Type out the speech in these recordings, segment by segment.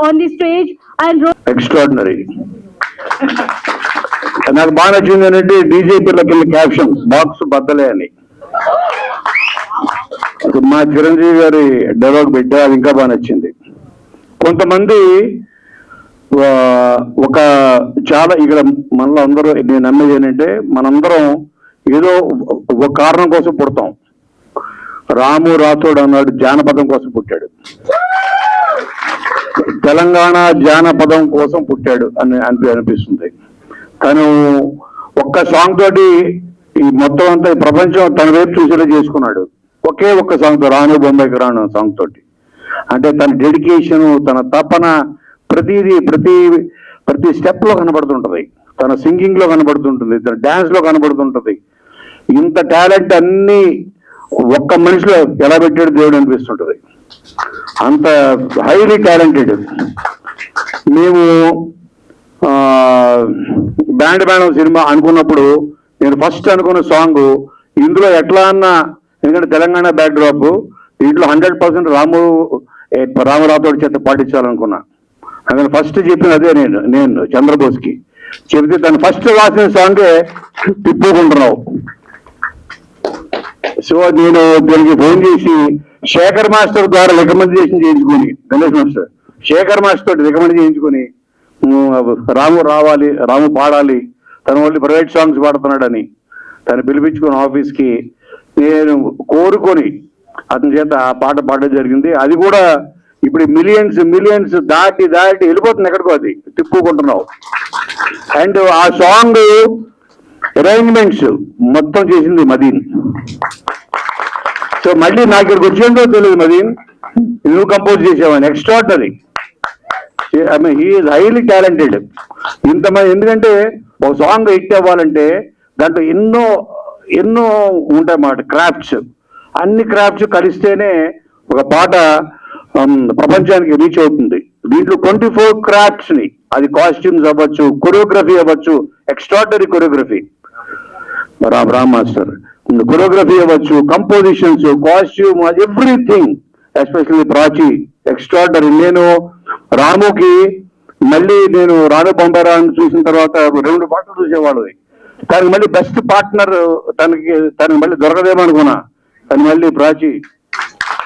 on the stage and extraordinary. నాకు బాగా నచ్చింది ఏంటంటే డీజేపీలకి క్యాప్షన్ బాక్స్ బద్దలే అని మా చిరంజీవి గారి డైలాగ్ పెట్టా, అది ఇంకా బాగా నచ్చింది. కొంతమంది ఒక చాలా ఇక్కడ మనలో అందరూ నేను నమ్మేది ఏంటంటే మనందరం ఏదో ఒక కారణం కోసం పుడతాం. రాము రాథోడ్ అన్నాడు జానపదం కోసం పుట్టాడు, తెలంగాణ జానపదం కోసం పుట్టాడు అని అనిపిస్తుంది. తను ఒక్క సాంగ్ తోటి ఈ మొత్తం అంతా ప్రపంచం తన వైపు చూసేలా చేసుకున్నాడు. ఒకే ఒక్క సాంగ్ తో, రాను బొంబాయికి రాను సాంగ్ తోటి. అంటే తన డెడికేషన్, తన తపన ప్రతిదీ ప్రతి స్టెప్ లో కనబడుతుంటది, తన సింగింగ్ లో కనబడుతుంటుంది, తన డాన్స్ లో కనబడుతుంటది. ఇంత టాలెంట్ అన్ని ఒక్క మనిషిలో ఎలా పెట్టాడు దేవుడు అనిపిస్తుంటది. అంత హైలీ టాలెంటెడ్. మేము బ్యాండ్ సినిమా అనుకున్నప్పుడు నేను ఫస్ట్ అనుకున్న సాంగ్ ఇందులో ఎట్లా అన్నా, ఎందుకంటే తెలంగాణ బ్యాక్ డ్రాప్, దీంట్లో 100% రామరాథోడ్ చేత పాటించాలనుకున్నా. అందుకని ఫస్ట్ చెప్పిన అదే నేను చంద్రబోస్కి చెబితే తను ఫస్ట్ రాసిన సాంగే తిప్పుకుంటున్నావు. సో నేను దీనికి ఫోన్ చేసి శేఖర్ మాస్టర్ ద్వారా రికమెండేషన్ చేయించుకొని, గణేష్ మాస్టర్ శేఖర్ మాస్టర్ తోటి రికమెండ్ చేయించుకొని, రాము రావాలి, రాము పాడాలి, తను వాళ్ళు ప్రైవేట్ సాంగ్స్ పాడుతున్నాడని తను పిలిపించుకుని ఆఫీస్కి నేను కోరుకొని అతని చేత ఆ పాట పాడడం జరిగింది. అది కూడా ఇప్పుడు మిలియన్స్ దాటి వెళ్ళిపోతుంది ఎక్కడికో, అది తిప్పుకుంటున్నావు. అండ్ ఆ సాంగ్ అరేంజ్మెంట్స్ మొత్తం చేసింది మదీన్. సో మళ్ళీ నాకు ఇక్కడికి వచ్చేందో తెలియదు, మదీన్ నువ్వు కంపోజ్ చేసావని. Extraordinary. I mean he is highly talented. ఇంతమంది, ఎందుకంటే ఒక సాంగ్ హిట్ అవ్వాలంటే దాంట్లో ఎన్నో ఉంటాయన్నమాట క్రాఫ్ట్స్. అన్ని క్రాఫ్ట్స్ కలిస్తేనే ఒక పాట ప్రపంచానికి రీచ్ అవుతుంది. దీంట్లో 24 క్రాఫ్ట్స్ ని, అది కాస్ట్యూమ్స్ అవ్వచ్చు, కొరియోగ్రఫీ అవ్వచ్చు, extraordinary choreography Ram master, choreography అవ్వచ్చు, compositions, costume, everything, especially Prachi extraordinary. నేను రాముకి మళ్ళీ నేను రాను బొంబాయిరాను చూసిన తర్వాత 2 పాటలు చూసేవాడు. తనకి మళ్ళీ బెస్ట్ పార్ట్నర్ తనకి మళ్ళీ దొరకదేమో అనుకున్నా. తను మళ్ళీ Prachi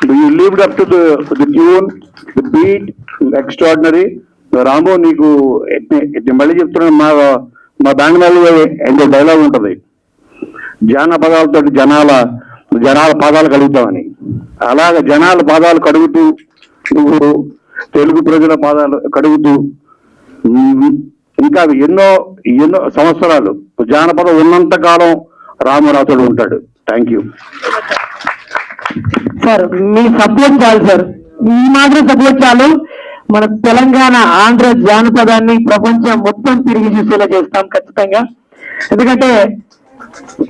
you lived up to the tune, the beat, extraordinary. Ramu నీకు మళ్ళీ చెప్తున్నాను, మా బ్యాండ్ మీద డైలాగ్ ఉంటుంది, జానపదాలతో జనాల పాదాలు కడుగుతామని. అలాగే జనాల పాదాలు కడుగుతూ నువ్వు తెలుగు ప్రజల పాదాలు కడుగుతూ ఇంకా ఎన్నో సంవత్సరాలు జానపదం ఉన్నంత కాలం రామరాథోడ్ ఉంటాడు. Thank you sir. Me support చాలు సార్, ఈ మాత్రం సపోర్ట్ చాలు. మన తెలంగాణ ఆంధ్ర జానపదాన్ని ప్రపంచం మొత్తం తిరిగి చూసేలా చేస్తాం ఖచ్చితంగా. ఎందుకంటే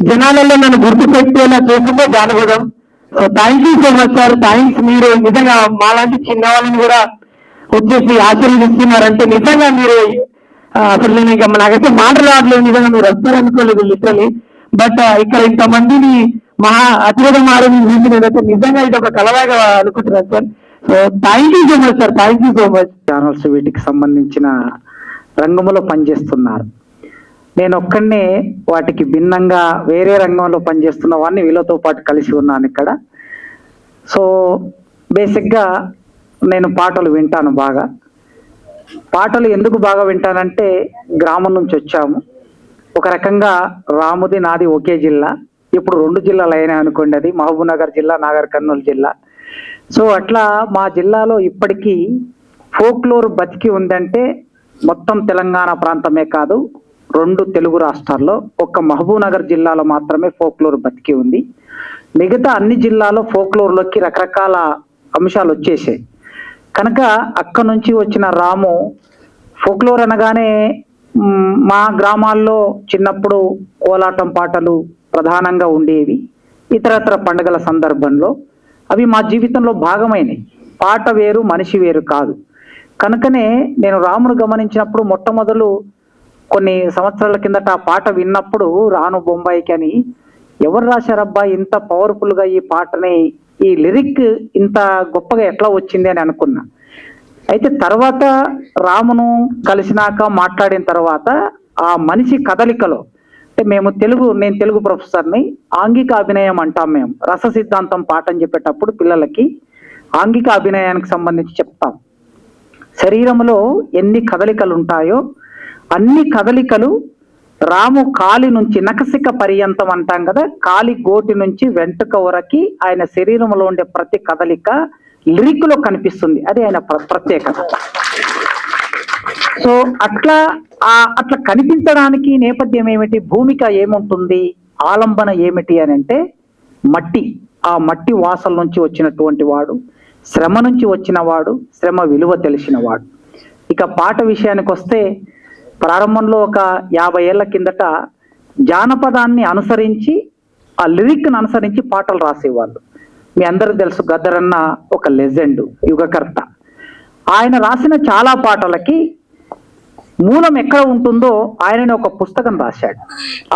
జనాలలో నన్ను గుర్తుపెట్టేలా చేస్తుందే జానపదం. So thank you so much sir. Thanks. మీరు నిజంగా మాలాంటి చిన్న వాళ్ళని కూడా వచ్చేసి ఆశీర్వదిస్తున్నారంటే నిజంగా మీరు అసలు నేను ఇంకా నాకైతే మాటలు రావట్లేదు. నిజంగా మీరు వస్తారనుకోలేదు లిటరలీ. బట్ ఇక్కడ ఇంతమందిని మహా అతిరథం ఆడని చూసి నేనైతే నిజంగా ఇది ఒక కలవాగా అనుకుంటున్నాను sir. So thank you so much sir. Thank you so much. Channels వీటికి సంబంధించిన రంగంలో పనిచేస్తున్నారు. నేను ఒక్కడనే వాటికి భిన్నంగా వేరే రంగంలో పనిచేస్తున్న వాడిని వీళ్ళతో పాటు కలిసి ఉన్నాను ఇక్కడ. సో బేసిక్గా నేను పాటలు వింటాను బాగా. పాటలు ఎందుకు బాగా వింటానంటే గ్రామం నుంచి వచ్చాము. ఒక రకంగా రాముది నాది ఒకే జిల్లా. ఇప్పుడు 2 జిల్లాలు అయినాయి అనుకోండి. అది మహబూబ్ నగర్ జిల్లా, నాగర్ కర్నూలు జిల్లా. సో అట్లా మా జిల్లాలో ఇప్పటికీ ఫోక్లోర్ బతికి ఉందంటే మొత్తం తెలంగాణ ప్రాంతమే కాదు, 2 తెలుగు రాష్ట్రాల్లో ఒక్క మహబూబ్ నగర్ జిల్లాలో మాత్రమే ఫోక్లోర్ బతికి ఉంది. మిగతా అన్ని జిల్లాలో ఫోక్లోర్లోకి రకరకాల అంశాలు వచ్చేసాయి. కనుక అక్కడి నుంచి వచ్చిన రాము ఫోక్లోర్ అనగానే మా గ్రామాల్లో చిన్నప్పుడు కోలాటం పాటలు ప్రధానంగా ఉండేవి. ఇతరత్ర పండుగల సందర్భంలో అవి మా జీవితంలో భాగమైనవి. పాట వేరు, మనిషి వేరు కాదు. కనుకనే నేను రామును గమనించినప్పుడు మొట్టమొదలు కొన్ని సంవత్సరాల కిందట ఆ పాట విన్నప్పుడు రాను బొంబాయికి అని ఎవరు రాశారబ్బా ఇంత పవర్ఫుల్గా ఈ పాటని, ఈ లిరిక్ ఇంత గొప్పగా ఎట్లా వచ్చింది అని అనుకున్నా. అయితే తర్వాత రామును కలిసినాక మాట్లాడిన తర్వాత ఆ మనిషి కదలికలో, అంటే నేను తెలుగు ప్రొఫెసర్ని, ఆంగిక అభినయం అంటాం మేము. రస సిద్ధాంతం పాఠం చెప్పేటప్పుడు పిల్లలకి ఆంగిక అభినయానికి సంబంధించి చెప్తాం. శరీరంలో ఎన్ని కదలికలు ఉంటాయో అన్ని కదలికలు రాము కాలి నుంచి నఖశిఖ పర్యంతం అంటాం కదా, కాలి గోటి నుంచి వెంట్రుక వరకు ఆయన శరీరంలో ఉండే ప్రతి కదలిక లిరిక్ లో కనిపిస్తుంది. అది ఆయన ప్రత్యేకత. సో అట్లా కనిపించడానికి నేపథ్యం ఏమిటి, భూమిక ఏముంటుంది, ఆలంబన ఏమిటి అని అంటే మట్టి. ఆ మట్టి వాసల నుంచి వచ్చినటువంటి వాడు, శ్రమ నుంచి వచ్చిన వాడు, శ్రమ విలువ తెలిసిన వాడు. ఇక పాట విషయానికి వస్తే ప్రారంభంలో ఒక 50 ఏళ్ల కిందట జానపదాన్ని అనుసరించి, ఆ లిరిక్ను అనుసరించి పాటలు రాసేవాళ్ళు. మీ అందరికి తెలుసు, గద్దరన్న ఒక లెజెండ్, యుగకర్త. ఆయన రాసిన చాలా పాటలకి మూలం ఎక్కడ ఉంటుందో ఆయననే ఒక పుస్తకం రాశాడు.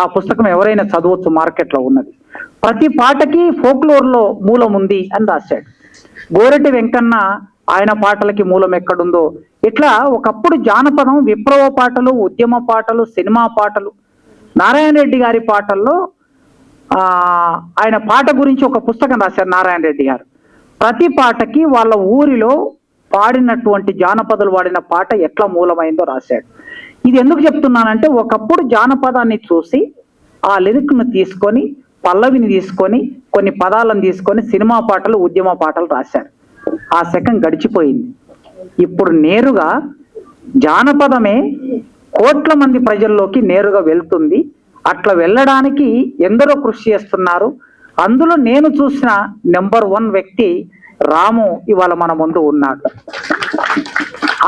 ఆ పుస్తకం ఎవరైనా చదవచ్చు, మార్కెట్లో ఉన్నది. ప్రతి పాటకి ఫోక్లోర్లో మూలం ఉంది అని రాశాడు. గోరటి వెంకన్న ఆయన పాటలకి మూలం ఎక్కడుందో, ఇట్లా ఒకప్పుడు జానపదం, విప్లవ పాటలు, ఉద్యమ పాటలు, సినిమా పాటలు, నారాయణ రెడ్డి గారి పాటల్లో ఆయన పాట గురించి ఒక పుస్తకం రాశారు నారాయణ రెడ్డి గారు. ప్రతి పాటకి వాళ్ళ ఊరిలో పాడినటువంటి జానపదులు వాడిన పాట ఎట్లా మూలమైందో రాశాడు. ఇది ఎందుకు చెప్తున్నానంటే, ఒకప్పుడు జానపదాన్ని చూసి ఆ లిరిక్ను తీసుకొని, పల్లవిని తీసుకొని, కొన్ని పదాలను తీసుకొని సినిమా పాటలు, ఉద్యమ పాటలు రాశారు. ఆ శకం గడిచిపోయింది. ఇప్పుడు నేరుగా జానపదమే కోట్ల మంది ప్రజల్లోకి నేరుగా వెళ్తుంది. అట్లా వెళ్ళడానికి ఎందరో కృషి చేస్తున్నారు. అందులో నేను చూసిన నెంబర్ 1 వ్యక్తి రాము ఇవాళ మన ముందు ఉన్నాడు.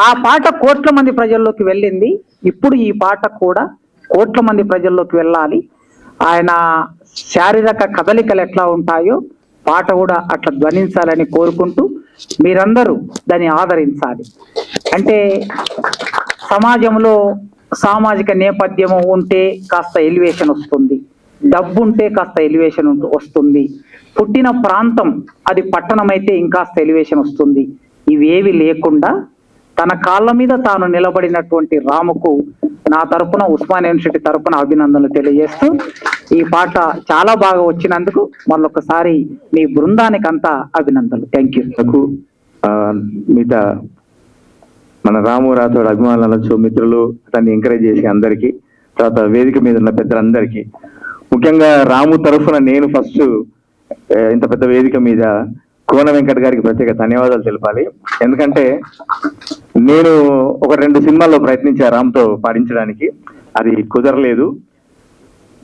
ఆ పాట కోట్ల మంది ప్రజల్లోకి వెళ్ళింది. ఇప్పుడు ఈ పాట కూడా కోట్ల మంది ప్రజల్లోకి వెళ్ళాలి. ఆయన శారీరక కదలికలు ఎట్లా ఉంటాయో పాట కూడా అట్లా ధ్వనించాలని కోరుకుంటూ మీరందరూ దాన్ని ఆదరించాలి. అంటే సమాజంలో సామాజిక నేపథ్యము ఉంటే కాస్త ఎలివేషన్ వస్తుంది, డబ్బు ఉంటే కాస్త ఎలివేషన్ వస్తుంది, పుట్టిన ప్రాంతం అది పట్టణం అయితే ఇంకాస్త ఎలివేషన్ వస్తుంది. ఇవేవి లేకుండా తన కాళ్ళ మీద తాను నిలబడినటువంటి రాముకు నా తరపున, ఉస్మానియా యూనివర్సిటీ తరపున అభినందనలు తెలియజేస్తూ, ఈ పాట చాలా బాగా వచ్చినందుకు మళ్ళొకసారి మీ బృందానికి అంతా అభినందనలు. Thank you. మిగతా మన రాము రాథోడ్ అభిమానులు, మిత్రులు, దాన్ని ఎంకరేజ్ చేసి అందరికీ, తర్వాత వేదిక మీద ఉన్న పెద్దలందరికీ, ముఖ్యంగా రాము తరఫున నేను ఫస్ట్ ఇంత పెద్ద వేదిక మీద కోన వెంకట్ గారికి ప్రత్యేక ధన్యవాదాలు తెలపాలి. ఎందుకంటే నేను 1-2 సినిమాల్లో ప్రయత్నించా రామ్తో పాడించడానికి, అది కుదరలేదు.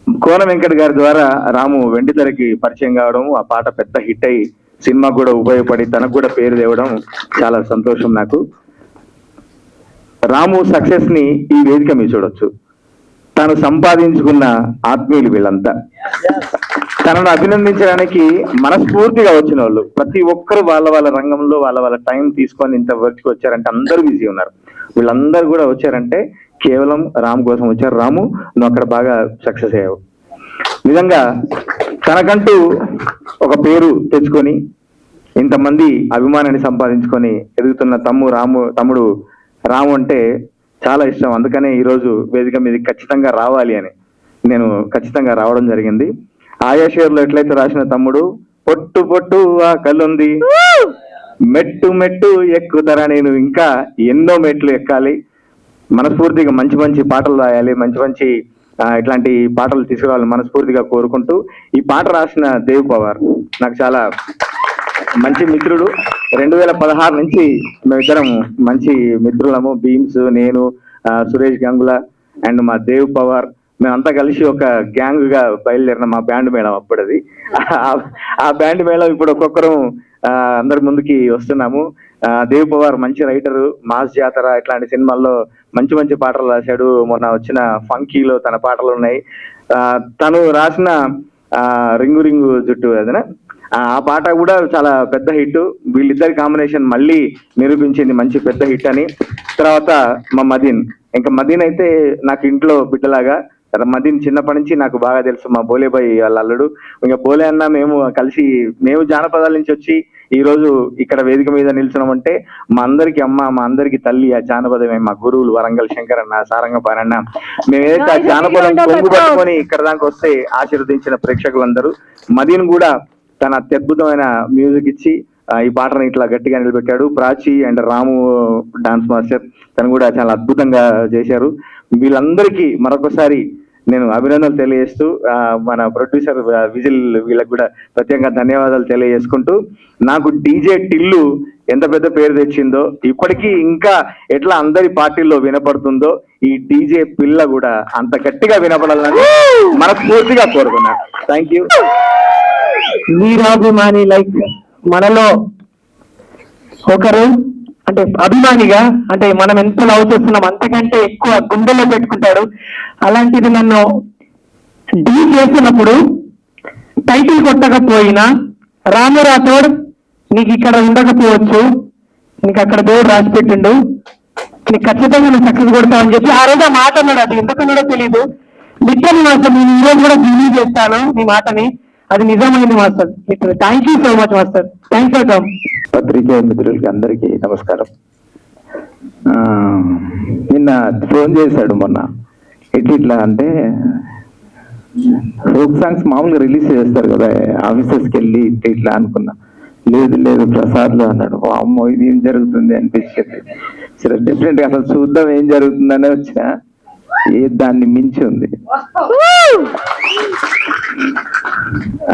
కోన వెంకట్ గారి ద్వారా రాము వెండితెరకి పరిచయం కావడం, ఆ పాట పెద్ద హిట్ అయి సినిమాకు కూడా ఉపయోగపడి తనకు కూడా పేరు తేవడం చాలా సంతోషం నాకు. రాము సక్సెస్ ని ఈ వేదిక మీద చూడొచ్చు. తాను సంపాదించుకున్న ఆత్మీయులు వీళ్ళంతా, తనను అభినందించడానికి మనస్ఫూర్తిగా వచ్చిన వాళ్ళు ప్రతి ఒక్కరు వాళ్ళ రంగంలో వాళ్ళ టైం తీసుకొని ఇంత వర్క్కి వచ్చారంటే, అందరూ బిజీ ఉన్నారు. వీళ్ళందరూ కూడా వచ్చారంటే కేవలం రాము కోసం వచ్చారు. రాము, నువ్వు అక్కడ బాగా సక్సెస్ అయ్యావు. నిజంగా తనకంటూ ఒక పేరు తెచ్చుకొని ఇంతమంది అభిమానాన్ని సంపాదించుకొని ఎదుగుతున్న తమ్ముడు రాము అంటే చాలా ఇష్టం. అందుకనే ఈరోజు వేదిక మీద ఖచ్చితంగా రావాలి అని నేను ఖచ్చితంగా రావడం జరిగింది. ఆయా షేర్లో ఎట్లయితే రాసిన తమ్ముడు, పొట్టు పొట్టు ఆ కళ్ళుంది, మెట్టు మెట్టు ఎక్కుతారా, నేను ఇంకా ఎన్నో మెట్లు ఎక్కాలి, మనస్ఫూర్తిగా మంచి మంచి పాటలు రాయాలి, మంచి ఇట్లాంటి పాటలు తీసుకురావాలని మనస్ఫూర్తిగా కోరుకుంటూ, ఈ పాట రాసిన దేవ్ పవార్ నాకు చాలా మంచి మిత్రుడు. 2016 నుంచి మేమిద్దరం మంచి మిత్రులము. భీమ్స్, నేను, సురేష్ గంగుల అండ్ మా దేవ్ పవార్, మేమంతా కలిసి ఒక గ్యాంగ్ గా బయలుదేరిన మా బ్యాండ్ మేళం అప్పుడు. అది ఆ బ్యాండ్ మేళం ఇప్పుడు ఒక్కొక్కరు అందరి ముందుకి వస్తున్నాము. దేవ్ పవార్ మంచి రైటరు, మాస్ జాతర ఇట్లాంటి సినిమాల్లో మంచి పాటలు రాశాడు. మొన్న వచ్చిన ఫంకీలో తన పాటలు ఉన్నాయి. తను రాసిన రింగు రింగు జుట్టు అదన ఆ పాట కూడా చాలా పెద్ద హిట్. వీళ్ళిద్దరి కాంబినేషన్ మళ్ళీ నిరూపించింది మంచి పెద్ద హిట్ అని. తర్వాత మా మదీన్, ఇంకా మదీన్ అయితే నాకు ఇంట్లో బిడ్డలాగా. మదీన్ చిన్నప్పటి నుంచి నాకు బాగా తెలుసు, మా బోలేబాయ్ వాళ్ళ అల్లుడు. ఇంకా బోలే అన్న మేము కలిసి, మేము జానపదాల నుంచి వచ్చి ఈ రోజు ఇక్కడ వేదిక మీద నిల్చున్నామంటే మా అందరికి అమ్మ, మా అందరికి తల్లి ఆ జానపదమే. మా గురువులు వరంగల్ శంకర్ అన్న, సారంగపాణి అన్న, మేమేదైతే ఆ జానపదం పొంగు పట్టుకొని ఇక్కడ దాకా వస్తే ఆశీర్వదించిన ప్రేక్షకులందరూ, మదీన్ కూడా తన అత్యద్భుతమైన మ్యూజిక్ ఇచ్చి ఈ పాటను ఇట్లా గట్టిగా నిలబెట్టాడు. Prachi and Ramu dance master తను కూడా చాలా అద్భుతంగా చేశారు. వీళ్ళందరికీ మరొకసారి నేను అభినందనలు తెలియజేస్తూ మన ప్రొడ్యూసర్ విజిల్ వీళ్ళకి కూడా ప్రత్యేకంగా ధన్యవాదాలు తెలియజేసుకుంటూ, నాకు డీజే టిల్లు ఎంత పెద్ద పేరు తెచ్చిందో, ఇప్పటికీ ఇంకా ఎట్లా అందరి పార్టీల్లో వినపడుతుందో, ఈ డీజే పిల్ల కూడా అంత గట్టిగా వినపడాలని మనస్ఫూర్తిగా కోరుకున్నా. Thank you. వీరాభిమాని లైక్ మనలో ఒకరు, అంటే అభిమానిగా, అంటే మనం ఎంత లవ్ చేస్తున్నాం అంతకంటే ఎక్కువ గుండెల్లో పెట్టుకుంటాడు. అలాంటిది నన్ను డీ చేసినప్పుడు టైటిల్ కొట్టకపోయినా, రాము రాథోడ్ నీకు ఇక్కడ ఉండకపోవచ్చు, నీకు అక్కడ దేవుడు రాసి పెట్టిండు, నీకు ఖచ్చితంగా నువ్వు సక్సెస్ కొడతావని చెప్పి ఆ రోజు ఆ మాట అన్నాడు. అది ఎందుకన్నాడో తెలియదు. లిటరల్ మాస్టర్, నేను ఈ రోజు కూడా బిలీవ్ చేస్తాను మీ మాటని, అది నిజమైంది master. Thank you so much master. Thanks for come. పత్రికా మిత్రులకి అందరికీ నమస్కారం. నిన్న ఫోన్ చేశాడు మొన్న, ఇట్లా అంటే ఫోక్ సాంగ్స్ మామూలుగా రిలీజ్ చేస్తారు కదా ఆఫీసెస్కి వెళ్ళి, ఇట్లా అనుకున్నా. లేదు ప్రసాద్లో అన్నాడు. అమ్మో ఇది ఏం జరుగుతుంది అనిపించింది. సరే డిఫరెంట్గా అసలు చూద్దాం ఏం జరుగుతుందనే వచ్చిన, దాన్ని మించి ఉంది.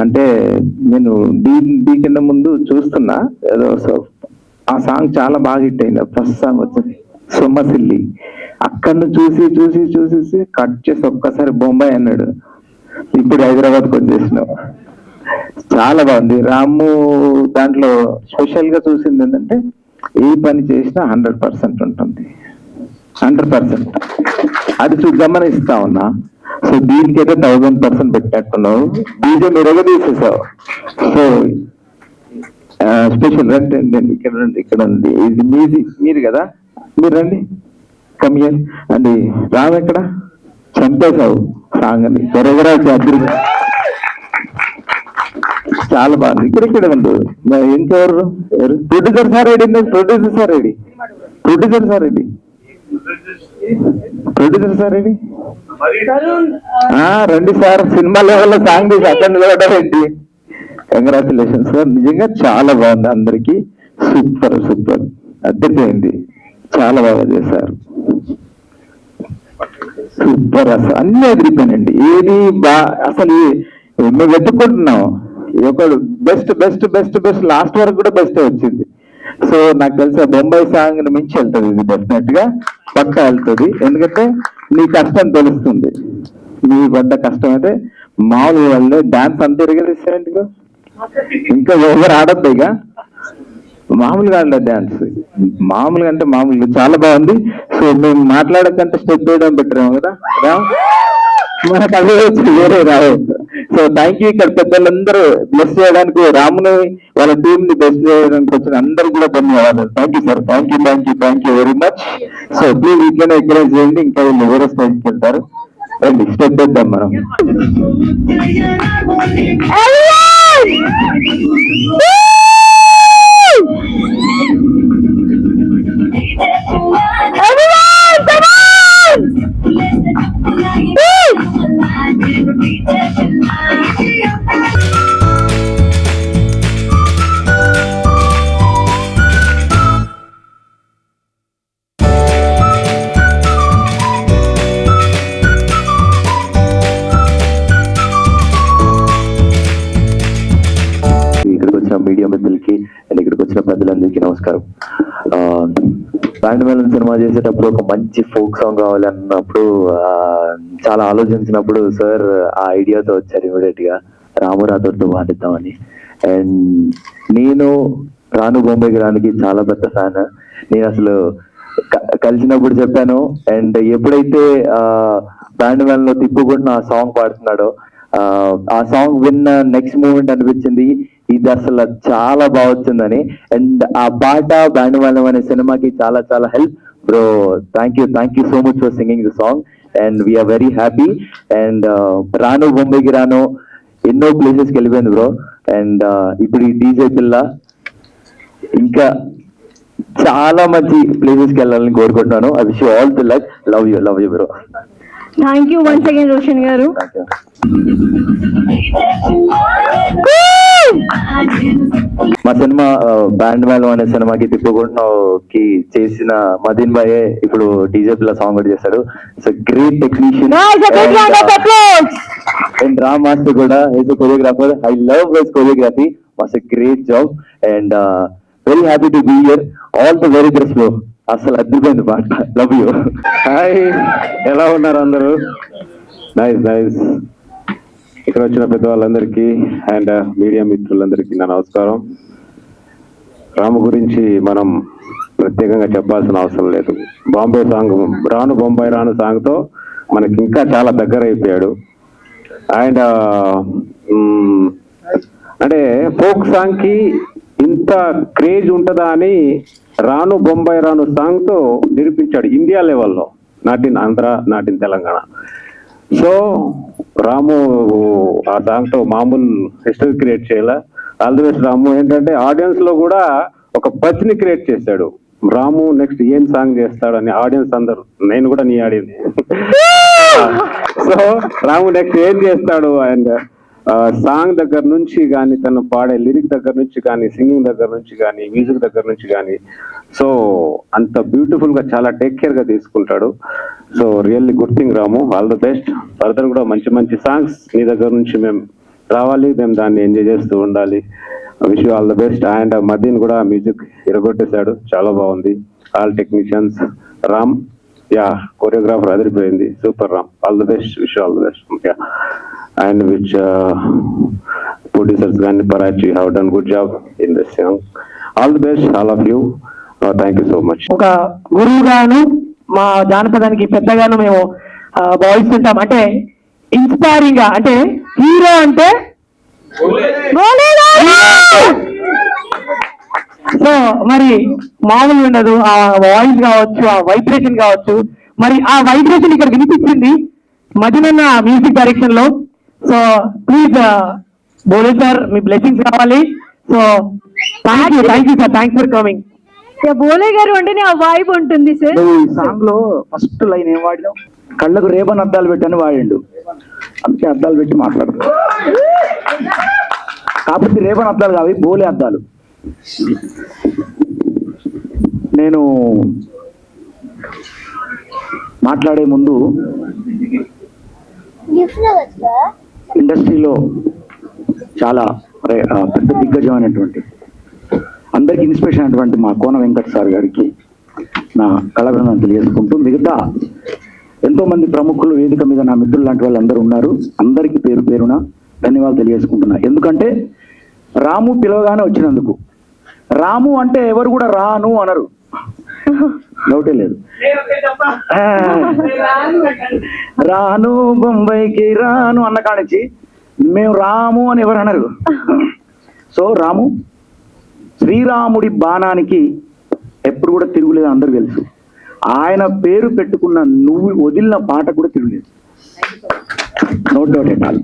అంటే నేను డీ కింద ముందు చూస్తున్నా, ఏదో ఆ సాంగ్ చాలా బాగా హిట్ అయింది. ఫస్ట్ సాంగ్ వచ్చింది సొమ్మసిల్లి. అక్కడ చూసి కట్ చేసి ఒక్కసారి బొంబాయి అన్నాడు. ఇప్పుడు హైదరాబాద్కి వచ్చేసినావు. చాలా బాగుంది. రాము దాంట్లో స్పెషల్ గా చూసింది ఏంటంటే, ఏ పని చేసినా 100% ఉంటుంది. 100% అది గమనిస్తా ఉన్నా. సో దీనికైతే 1000% పెట్టినట్టున్నావు. డీజే మీరు తీసేసావు. సో స్పెషల్ రండి, ఇక్కడ ఉంది, ఇది మీరు కదా, మీరు రండి, కమియర్ అండి. రాము ఎక్కడ చంపేశావు సాంగ్ అని త్వరగా అద్దరు. చాలా బాగుంది. ఇక్కడ ఉంది. ఇంకెవరు ప్రొడ్యూసర్ సార్ రెడీ, రండి సార్. సినిమా లెవెల్లో సాంగ్ తీసి అక్కడ నిలబడ్డారండి. కంగ్రాచులేషన్ సార్, నిజంగా చాలా బాగుంది. అందరికి సూపర్ అద్దరిపోయింది. చాలా బాగా చేశారు. సూపర్. అసలు అన్ని ఎదిరిపోయానండి. ఏది అసలు మేము వెతుక్కుంటున్నాం. ఒకడు బెస్ట్ లాస్ట్ వరకు కూడా బెస్ట్ వచ్చింది. సో నాకు తెలిసి బొంబాయి సాంగ్ మించి వెళ్తుంది. ఇది డెఫినెట్ గా పక్కా వెళ్తుంది. ఎందుకంటే నీ కష్టం తెలుస్తుంది. నీ పడ్డ కష్టం అయితే మామూలు వాళ్ళు డాన్స్ అంత ఎరగలిస్తారంటే ఇంకా ఎవరు ఆడద్దు. ఇక మామూలుగా ఆడలేదు డాన్స్, మామూలుగా అంటే మామూలుగా చాలా బాగుంది. సో మేము మాట్లాడకంటే స్టెప్ వేయడం పెట్టాము కదా, మనకు అదే వచ్చి వేరే రావద్దు. So thank you. ఇక్కడ పెద్దలందరూ బ్లెస్ చేయడానికి, రాముని వాళ్ళ టీం ని బ్లెస్ చేయడానికి వచ్చిన అందరూ కూడా ధన్యవాదాలు. Thank you sir. Thank you very much. So please ఇట్లనే ఎంకరేజ్ చేయండి. ఇంకా వీళ్ళు వేరే స్టేజ్కి వెళ్తారు. రండి స్టెప్ వేద్దాం మనం. మీడియా మిత్రులకి అండ్ ఇక్కడికి వచ్చిన పెద్దలందరికీ నమస్కారం. బ్యాండ్ మేళం సినిమా చేసేటప్పుడు ఒక మంచి ఫోక్ సాంగ్ కావాలి అన్నప్పుడు చాలా ఆలోచించినప్పుడు సార్ ఆ ఐడియాతో వచ్చారు ఇమీడియట్ గా, రాము రాథోడ్తో పాటిద్దామని. అండ్ నేను రాను బొంబాయికి రానికి చాలా పెద్ద ఫ్యాన్. నేను అసలు కలిసినప్పుడు చెప్పాను. అండ్ ఎప్పుడైతే బ్యాండ్ మేళంలో తిప్పుకుంటున్న ఆ సాంగ్ పాడుతున్నాడో, ఆ సాంగ్ విన్న నెక్స్ట్ మూమెంట్ అనిపించింది ఇది అసలు చాలా బాగా వచ్చిందని. అండ్ ఆ పాట బ్యాండ్ మేళం అనే సినిమాకి చాలా help. Bro, thank you so much for singing the song, and we are very happy. And Rano Bombay ki Rano ఎన్నో ప్లేసెస్కి వెళ్ళిపోయింది బ్రో. అండ్ ఇప్పుడు ఈ డీజే పిల్ల ఇంకా చాలా మంచి ప్లేసెస్కి వెళ్ళాలని కోరుకుంటున్నాను. I wish you all the luck. Love you bro. Thank you once again Roshan గారు. మా సినిమా బ్యాండ్ మేళం అనే సినిమాకి తిప్పుకుంటున్నాకి చేసిన మదీన్ భాయే ఇప్పుడు డీజే పిల్ల సాంగ్ కూడా చేశాడు. It's great technician. And Ram master కూడా is choreographer. I love his choreography. Was a great job and very happy to be here. All the very best bro. అసలు అద్భుతమైన పాట. Love you. హాయ్, ఎలా ఉన్నారు అందరూ? నైస్. ఇక్కడ వచ్చిన పెద్దవాళ్ళందరికీ అండ్ మీడియా మిత్రులందరికీ నా నమస్కారం. రాము గురించి మనం ప్రత్యేకంగా చెప్పాల్సిన అవసరం లేదు. బాంబే సాంగ్ రాను బొంబాయి రాను సాంగ్తో మనకి ఇంకా చాలా దగ్గర అయిపోయాడు. అండ్ అంటే ఫోక్ సాంగ్కి ఇంత క్రేజ్ ఉంటుందా అని రాను బొంబాయి రాను సాంగ్తో నిరూపించాడు ఇండియా లెవెల్లో, not in Andhra, not in Telangana. So Ramu ఆ సాంగ్తో మామూలు హిస్టరీ క్రియేట్ చేయాల. All the best Ramu. ఏంటంటే ఆడియన్స్ లో కూడా ఒక పచ్చిని క్రియేట్ చేశాడు. రాము నెక్స్ట్ ఏం సాంగ్ చేస్తాడు అని ఆడియన్స్ అందరు, నేను కూడా నీ ఆడియన్స్. సో రాము నెక్స్ట్ ఏం చేస్తాడు అండ్ సాంగ్ దగ్గర నుంచి కానీ, తను పాడే లిరిక్ దగ్గర నుంచి కానీ, సింగింగ్ దగ్గర నుంచి కానీ, మ్యూజిక్ దగ్గర నుంచి కానీ, సో అంత బ్యూటిఫుల్ గా చాలా టేక్ కేర్ గా తీసుకుంటాడు. So really good thing Ramu. All the best. Further కూడా మంచి మంచి సాంగ్స్ నీ దగ్గర నుంచి మేము రావాలి, మేము దాన్ని ఎంజాయ్ చేస్తూ ఉండాలి. Wish you all the best. And Madeen కూడా మ్యూజిక్ ఇరగొట్టేశాడు, చాలా బాగుంది. ఆల్ టెక్నీషియన్స్, రామ్ కొరియోగ్రాఫర్ అదిరిపోయింది, super Ram. All the best. Wish all the best. And which producers and Parachi have done good job in this song. All the best, all of you. Thank you so much. ఒక గురువుగాను మా జానపదానికి పెద్దగాను మేము భావిస్తుంటాం. అంటే inspiring గా, అంటే hero అంటే so మరి మామూలు ఉండదు. ఆ వాయిస్ కావచ్చు, ఆ వైబ్రేషన్ కావచ్చు. మరి ఆ వైబ్రేషన్ ఇక్కడ వినిపించింది మదీనన్న మ్యూజిక్ డైరెక్షన్ లో. సో ప్లీజ్ బోలే సార్, మీ బ్లెస్సింగ్స్ కావాలి. So thank you sir, thanks for coming. Bole గారు అంటేనే ఆ వైబ్ ఉంటుంది సార్. ఈ సాంగ్ లో ఫస్ట్ లైన్ ఏం వాడినాం? కళ్ళకు రేబన్ అద్దాలు పెట్టని వాడిండు, అందుకే అద్దాలు పెట్టి మాట్లాడదు. కాబట్టి రేబన్ అద్దాలు కావి, బోలే అద్దాలు. నేను మాట్లాడే ముందు ఇండస్ట్రీలో చాలా పెద్ద దిగ్గజమైనటువంటి, అందరికి ఇన్స్పిరేషన్ అయినటువంటి మా కోన వెంకట్ సార్ గారికి నా కళాభినందనలు తెలియజేసుకుంటూ, మిగతా ఎంతో మంది ప్రముఖులు వేదిక మీద నా మిత్రులు లాంటి వాళ్ళు అందరూ ఉన్నారు. అందరికీ పేరు పేరున ధన్యవాదాలు తెలియజేసుకుంటున్నా. ఎందుకంటే రాము పిలవగానే వచ్చినందుకు. రాము అంటే ఎవరు కూడా రాను అనరు, డౌటే లేదు. రాను బొంబాయికి రాను అన్న కానించి మేము రాము అని ఎవరు అనరు. సో రాము శ్రీరాముడి బాణానికి ఎప్పుడు కూడా తిరుగులేదు, అందరు తెలుసు. ఆయన పేరు పెట్టుకున్న నువ్వు వదిలిన పాట కూడా తిరుగులేదు, నో డౌట్ ఎట్ ఆల్.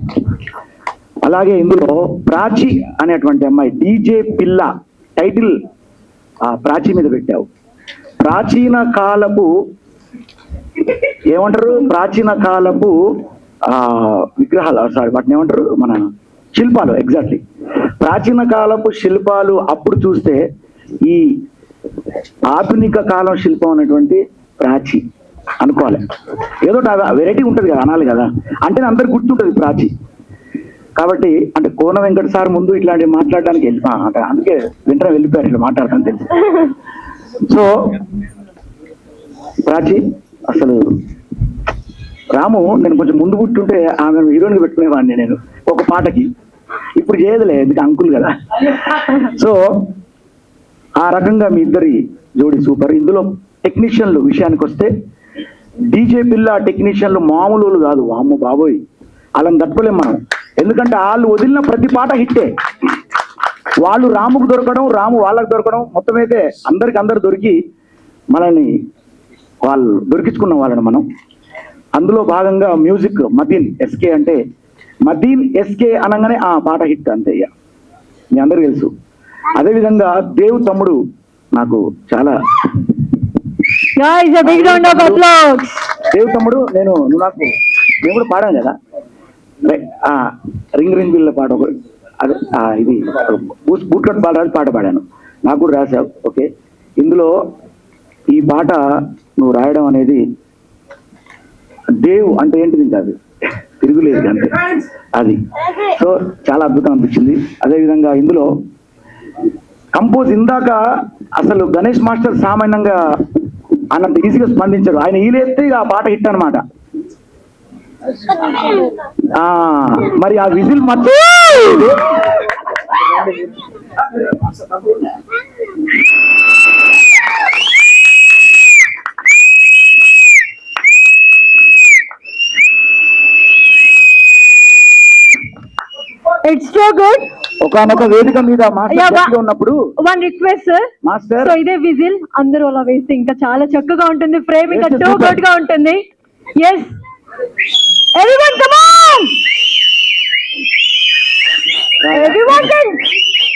అలాగే ఇందులో ప్రాచి అనేటువంటి అమ్మాయి డీజే పిల్ల టైటిల్ ప్రాచి మీద పెట్టావు. ప్రాచీన కాలపు ఏమంటారు, ప్రాచీన కాలపు విగ్రహాలు, సారీ వాటిని ఏమంటారు, మన శిల్పాలు. ఎగ్జాక్ట్లీ ప్రాచీన కాలపు శిల్పాలు. అప్పుడు చూస్తే ఈ ఆధునిక కాలం శిల్పం అనేటువంటి ప్రాచి అనుకోవాలి. ఏదో వెరైటీ ఉంటుంది కదా, అనాలి కదా, అంటే అందరికి గుర్తుంటుంది ప్రాచి. కాబట్టి అంటే కోన వెంకట సార్ ముందు ఇట్లాంటివి మాట్లాడడానికి అందుకే వెంటనే వెళ్ళిపోయారు ఇట్లా మాట్లాడతాను తెలుసు. సో ప్రాచి అసలు రాము నేను కొంచెం ముందు పుట్టుంటే ఆమె హీరోయిన్ పెట్టుకునేవాడిని నేను ఒక పాటకి. ఇప్పుడు చేయదులే, ఎందుకు అంకుల్ కదా. సో ఆ రకంగా మీ ఇద్దరి జోడి సూపర్. ఇందులో టెక్నీషియన్లు విషయానికి వస్తే డీజే పిల్ల టెక్నీషియన్లు మామూలు కాదు, వామ్మ బాబోయ్, వాళ్ళని తట్టుకోలేం మనం. ఎందుకంటే వాళ్ళు వదిలిన ప్రతి పాట హిట్టే. వాళ్ళు రాముకు దొరకడం, రాము వాళ్ళకు దొరకడం, మొత్తం అయితే అందరికి అందరు దొరికి మనల్ని వాళ్ళు దొరికించుకున్న వాళ్ళని మనం. అందులో భాగంగా మ్యూజిక్ మదీన్ ఎస్కే అంటే మదీన్ ఎస్కే అనగానే ఆ పాట హిట్ అంతే ఇక మీ అందరికీ తెలుసు. అదేవిధంగా దేవు తమ్ముడు నాకు చాలా Guys, a big round of applause. దేవు తమ్ముడు నువ్వు నాకు నేను కూడా పాడాను కదా రింగ్ రింగ్ బిల్ల పాట ఒకటి అదే ఇది బూట్ కట్ పాట పాడాను, నాకు కూడా రాశావు. ఓకే, ఇందులో ఈ పాట నువ్వు రాయడం అనేది దేవ్ అంటే ఏంటిది ఇంకా అది తిరుగులేదు అంటే అది. సో చాలా అద్భుతం అనిపించింది. అదేవిధంగా ఇందులో కంపోజ్ ఇందాక అసలు గణేష్ మాస్టర్ సామాన్యంగా అన్నంత ఈజీగా స్పందించారు. ఆయన ఈలేస్తే ఆ పాట హిట్ అనమాట. మరి ఆ విజిల్ మధ్య It's so good. ఒకనొక వేదిక మీద మాస్టర్ ఉన్నప్పుడు One request, sir. Master so ఇదే విజిల్ అందరూ అలా వేస్తే ఇంకా చాలా చక్కగా ఉంటుంది, ఫ్రేమ్ ఇంకా టూ గుడ్ గా ఉంటుంది. Yes everyone come on, everyone can.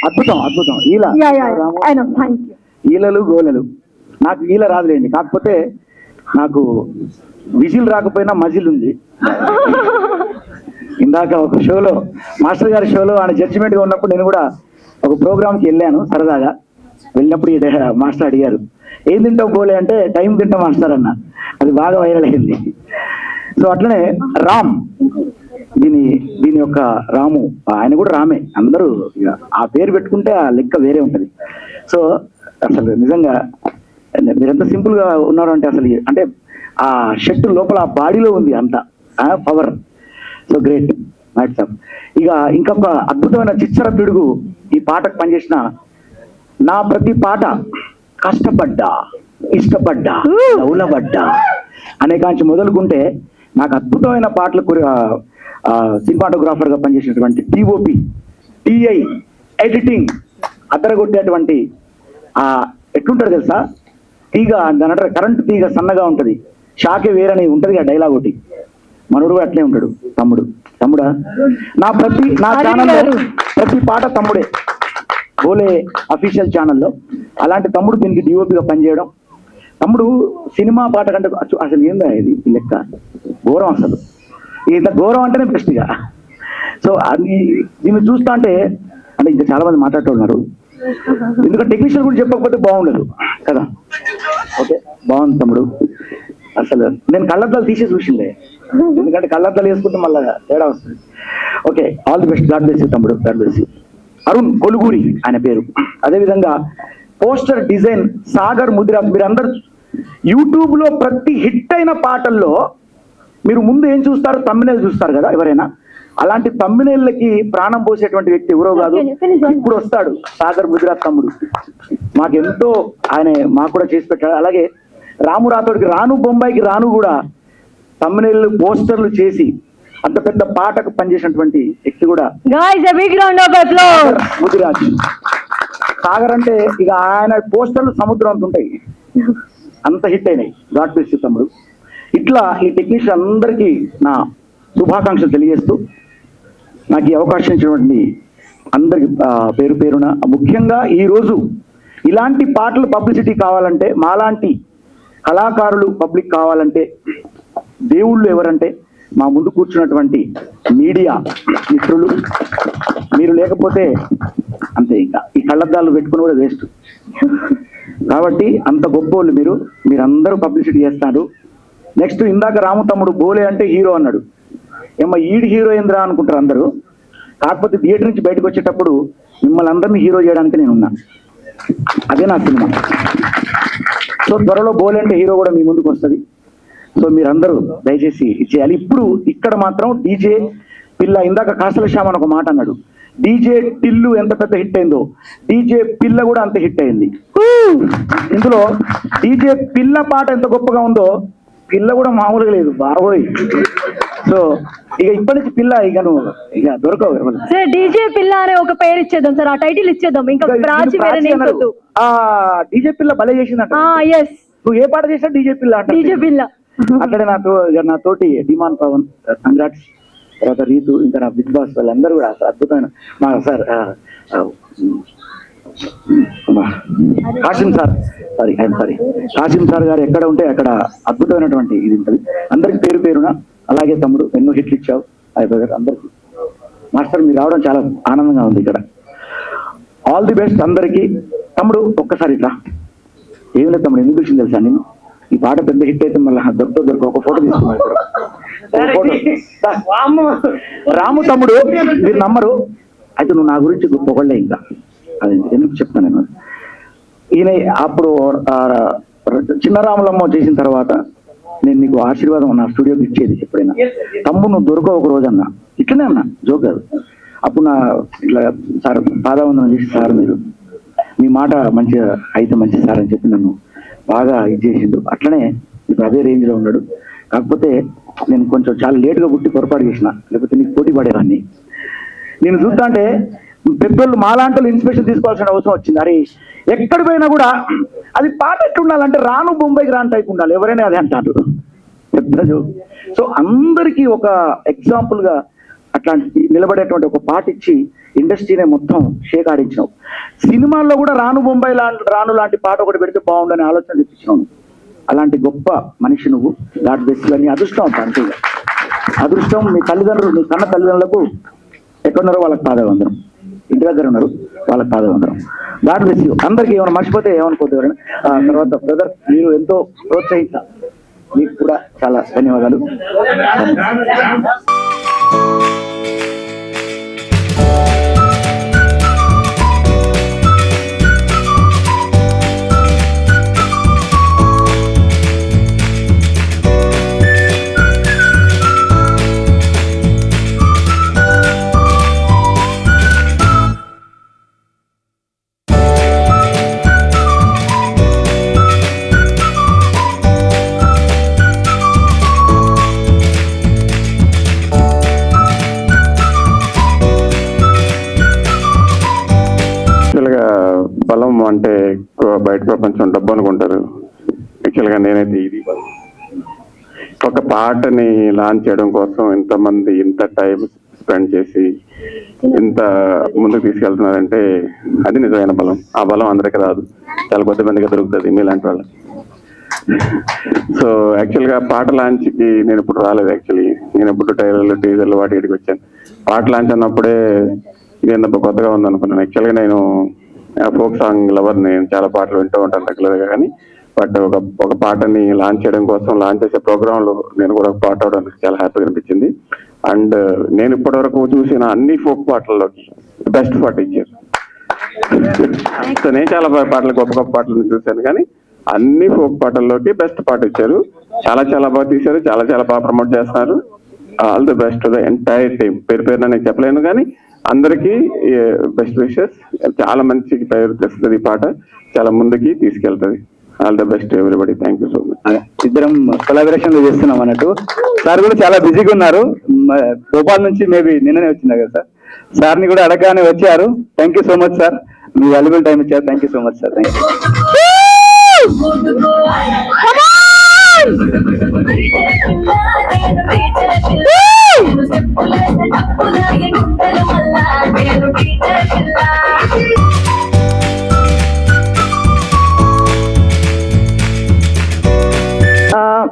అద్భుతం అద్భుతం. ఈల yeah yeah I know, thank you. ఈలలు గోలలు నాకు ఈల రాదులేండి, కాకపోతే నాకు విజిల్ రాకపోయినా మజిల్ ఉంది. ఇందాక ఒక షోలో మాస్టర్ గారి షోలో ఆయన జడ్జిమెంట్ గా ఉన్నప్పుడు నేను కూడా ఒక ప్రోగ్రామ్కి వెళ్ళాను సరదాగా. వెళ్ళినప్పుడు మాస్టర్ అడిగారు ఏం తింటావు బోలే అంటే టైం తింటాం మాస్టర్ అన్న. అది బాగా వైరల్ అయింది. సో అట్లనే రామ్ దీని యొక్క రాము ఆయన కూడా రామే, అందరూ ఆ పేరు పెట్టుకుంటే ఆ లెక్క వేరే ఉంటది. సో అసలు నిజంగా మీరెంత సింపుల్ గా ఉన్నారు అంటే అసలు అంటే ఆ షర్ట్ లోపల ఆ బాడీలో ఉంది అంత పవర్. So great WhatsApp. ఇక ఇంకొక అద్భుతమైన చిచ్చర పిడుగు ఈ పాటకు పనిచేసిన నా ప్రతి పాట కష్టపడ్డా ఇష్టపడ్డా లౌలబడ్డా అనే కాంచి మొదలుకుంటే నాకు అద్భుతమైన పాటలకు సినిమాటోగ్రాఫర్ గా పనిచేసినటువంటి టిఓపి టిఐ ఎడిటింగ్ అద్దరగొట్టేటువంటి ఎట్లుంటారు తెలుసా, తీగ దాని అంటారు కరెంటు తీగ సన్నగా ఉంటది, షాకే వేరని ఉంటది ఆ డైలాగ్ ఒకటి. మనోడు అట్లే ఉంటాడు తమ్ముడా. నా ఛానల్లో ప్రతి పాట తమ్ముడే, బోలే అఫీషియల్ ఛానల్లో. అలాంటి తమ్ముడు దీనికి డిఓపిగా పనిచేయడం. తమ్ముడు సినిమా పాట కంటే అసలు ఏందా ఇది లెక్క ఘోరం, అసలు ఇంత ఘోరం అంటేనే బెస్ట్గా. సో అది దీన్ని చూస్తా అంటే ఇంకా చాలా మంది మాట్లాడుతున్నారు, ఎందుకంటే టెక్నీషియన్ కూడా చెప్పకపోతే బాగుండదు కదా. ఓకే, బాగుంది తమ్ముడు. అసలు నేను కళ్ళద్దాలు తీసే చూసిందే, ఎందుకంటే కళ్ళద్దాలు వేసుకుంటే మళ్ళీ తేడా వస్తుంది. Okay, all the best. God bless you తమ్ముడు, God bless you. Arun Koluguri ఆయన పేరు. అదేవిధంగా పోస్టర్ డిజైన్ సాగర్ ముదిరా. మీరందరూ యూట్యూబ్ లో ప్రతి హిట్ అయిన పాటల్లో మీరు ముందు ఏం చూస్తారు, తమ్మినేల్ చూస్తారు కదా ఎవరైనా. అలాంటి తమ్మినేళ్ళకి ప్రాణం పోసేటువంటి వ్యక్తి ఎవరో కాదు, ఇప్పుడు వస్తాడు సాగర్ ముదిరా తమ్ముడు. మాకెంతో ఆయన మాకు కూడా చేసి పెట్టాడు. అలాగే రాము రాథోడ్కి రాను బొంబాయికి రాను కూడా తమ్మినేళ్ళు పోస్టర్లు చేసి అంత పెద్ద పాటకు పనిచేసినటువంటి వ్యక్తి కూడా ముదిరాజ్. సాగర్ అంటే ఇక ఆయన పోస్టర్లు సముద్రం అంత ఉంటాయి, అంత హిట్ అయినాయి. గాడ్ బ్లెస్ యూ తమ్ముడు. ఇట్లా ఈ టెక్నీషియన్ అందరికీ నా శుభాకాంక్షలు తెలియజేస్తూ నాకు ఈ అవకాశం ఇచ్చినటువంటి అందరికి పేరు పేరున, ముఖ్యంగా ఈరోజు ఇలాంటి పాటలు పబ్లిసిటీ కావాలంటే, మాలాంటి కళాకారులు పబ్లిక్ కావాలంటే దేవుళ్ళు ఎవరంటే మా ముందు కూర్చున్నటువంటి మీడియా మిత్రులు. మీరు లేకపోతే అంతే, ఇంకా ఈ కళ్ళద్దాలు పెట్టుకుని కూడా వేస్ట్. కాబట్టి అంత గొప్పోళ్ళు మీరందరూ పబ్లిసిటీ చేస్తారు. నెక్స్ట్ ఇందాక రాము తమ్ముడు బోలే అంటే హీరో అన్నాడు. ఏమో ఈడి హీరో ఏంద్రా అనుకుంటారు అందరూ. కాకపోతే థియేటర్ నుంచి బయటకు వచ్చేటప్పుడు మిమ్మల్ని అందరినీ హీరో చేయడానికి నేను ఉన్నా. అదే నా సినిమా. సో త్వరలో బోలే అంటే హీరో కూడా మీ ముందుకు వస్తుంది. సో మీరందరూ దయచేసి ఇచ్చేయాలి. ఇప్పుడు ఇక్కడ మాత్రం డీజే పిల్ల, ఇందాక కాసల శ్యామ్ అని ఒక మాట అన్నాడు. డీజే టిల్లు ఎంత పెద్ద హిట్ అయిందో డీజే పిల్ల కూడా అంత హిట్ అయింది. ఇందులో డీజే పిల్ల పాట ఎంత గొప్పగా ఉందో పిల్ల కూడా మామూలుగా లేదు బాబోయ్. సో ఇక ఇప్పటి నుంచి పిల్ల నువ్వు దొరకవు. డీజే పిల్ల అనే ఒక పేరు ఇచ్చేద్దాం సార్, ఆ టైటిల్ ఇచ్చేద్దాం. ఇంకా ప్రాచి వేరే నేమ్ వద్దు. డీజే పిల్ల భలే చేసిందంట. నువ్వు ఏ పాట చేసినా డీజే పిల్ల అంట. డీజే పిల్ల. అక్కడే నా తోటి డిమాన్ పవన్, కంగ్రాట్స్, తర్వాత రీతు, ఇంకా నా బిగ్ బాస్ వాళ్ళందరూ కూడా అద్భుతమైన మా sir Kasim sir, Kasim sir గారు ఎక్కడ ఉంటే అక్కడ అద్భుతమైనటువంటి ఇది ఉంటుంది. అందరికి పేరు పేరున, అలాగే తమ్ముడు ఎన్నో హిట్లు ఇచ్చావు అయిపోయారు అందరికి. మాస్టర్ మీరు రావడం చాలా ఆనందంగా ఉంది ఇక్కడ. ఆల్ ది బెస్ట్ అందరికి. తమ్ముడు ఒక్కసారి ఇట్లా. ఏం లేదు తమ్ముడు, ఎందుకు వచ్చింది తెలుసా, నేను ఈ పాట పెద్ద హిట్ అయితే మళ్ళీ దొరక ఒక ఫోటో తీసుకున్నాను. రాము తమ్ముడు మీరు నమ్మరు, అయితే నువ్వు నా గురించి పొగళ్ళే. ఇంకా అది ఎందుకు చెప్తాను నేను. ఈయన అప్పుడు చిన్న రాములమ్మ చేసిన తర్వాత నేను నీకు ఆశీర్వాదం నా స్టూడియోకి ఇచ్చేది ఎప్పుడైనా. తమ్ముడు నువ్వు దొరకవు ఒక రోజు అన్నా, ఇట్లనే అన్నా, జోక్ కాదు. అప్పుడు నా ఇట్లా సార్ పాదావందనం చేసి, సార్ మీరు మీ మాట మంచిగా అయితే మంచి సార్ అని చెప్పి నన్ను బాగా ఇది చేసిండు. అట్లనే ఇప్పుడు అదే రేంజ్ లో ఉన్నాడు. కాకపోతే నేను కొంచెం చాలా లేటుగా పుట్టి పొరపాటు చేసిన, లేకపోతే నీకు పోటీ పడేవాడిని. నేను చూస్తా అంటే పెద్దోళ్ళు మాలాంటి ఇన్స్పిరేషన్ తీసుకోవాల్సిన అవసరం వచ్చింది. అరే ఎక్కడ పోయినా కూడా అది పాట ఎట్లుండాలంటే రాను బొంబాయికి రాను టైప్ ఉండాలి, ఎవరైనా అదే అంటారు పెద్ద జోక్. సో అందరికీ ఒక ఎగ్జాంపుల్ గా అట్లాంటి నిలబడేటువంటి ఒక పాట ఇచ్చి ఇండస్ట్రీనే మొత్తం షేక్ ఆడించినావు. సినిమాల్లో కూడా రాను బొంబాయి రాను లాంటి పాట ఒకటి పెడితే బాగుండని ఆలోచన తెప్పించినావు. అలాంటి గొప్ప మనిషి నువ్వు. God bless you. నీ అదృష్టం అంతే, అదృష్టం. మీ తల్లిదండ్రులు, మీ కన్న తల్లిదండ్రులకు ఎక్కడున్నారో వాళ్ళకి పాదవందనం, ఇంటి దగ్గర ఉన్నారు వాళ్ళకి పాదవందనం. God bless you. అందరికీ ఏమైనా మర్చిపోతే ఏమనుకోద్దు ఎవరైనా. తర్వాత బ్రదర్ మీరు ఎంతో ప్రోత్సహించారు, మీకు కూడా చాలా ధన్యవాదాలు. బలం అంటే బయట ప్రపంచం డబ్బు అనుకుంటారు. యాక్చువల్గా నేనైతే ఇది ఒక పాటని లాంచ్ చేయడం కోసం ఇంతమంది ఇంత టైం స్పెండ్ చేసి ఇంత ముందుకు తీసుకెళ్తున్నారంటే అది నిజమైన బలం. ఆ బలం అందరికీ రాదు, చాలా కొద్ది మందికి దొరుకుతుంది మీలాంటి వాళ్ళు. సో యాక్చువల్గా పాట లాంచ్కి నేను ఇప్పుడు రాలేదు. యాక్చువల్లీ నేను ఇప్పుడు ట్రైలర్లు, టీజర్లు వాటి ఇక్కడికి వచ్చాను. పాట లాంచ్ అన్నప్పుడే ఇది కొత్తగా ఉందనుకున్నాను. యాక్చువల్గా నేను ఫోక్ సాంగ్ లవర్, నేను చాలా పాటలు వింటూ ఉంటాను రెగ్యులర్గా. కానీ బట్ ఒక పాటని లాంచ్ చేయడం కోసం, లాంచ్ చేసే ప్రోగ్రాంలో నేను కూడా పాట అవడానికి చాలా హ్యాపీగా అనిపించింది. అండ్ నేను ఇప్పటి వరకు చూసిన అన్ని ఫోక్ పాటల్లోకి బెస్ట్ పాట ఇచ్చారు. సో నేను చాలా పాటలు, గొప్ప గొప్ప పాటలు చూశాను, కానీ అన్ని ఫోక్ పాటల్లోకి బెస్ట్ పాట ఇచ్చారు. చాలా చాలా బాగా తీశారు, చాలా చాలా బాగా ప్రమోట్ చేస్తున్నారు. All the best the entire team. పేరు పేరున నేను చెప్పలేను, కానీ అందరికీ బెస్ట్ విషెస్. చాలా మంచి పేరు తెస్తుంది ఈ పాట, చాలా ముందుకి తీసుకెళ్తుంది. All the best everybody. Thank you so much. ఇద్దరం కొలాబరేషన్ లో చేస్తున్నాం అన్నట్టు. సార్ కూడా చాలా బిజీగా ఉన్నారు. భోపాల్ నుంచి మేబీ నిన్ననే వచ్చిందా కదా సార్. సార్ని కూడా అడగగానే వచ్చారు. Thank you so much sir, మీ వాల్యుబుల్ టైం ఇచ్చారు. Thank you so much sir. Thank you.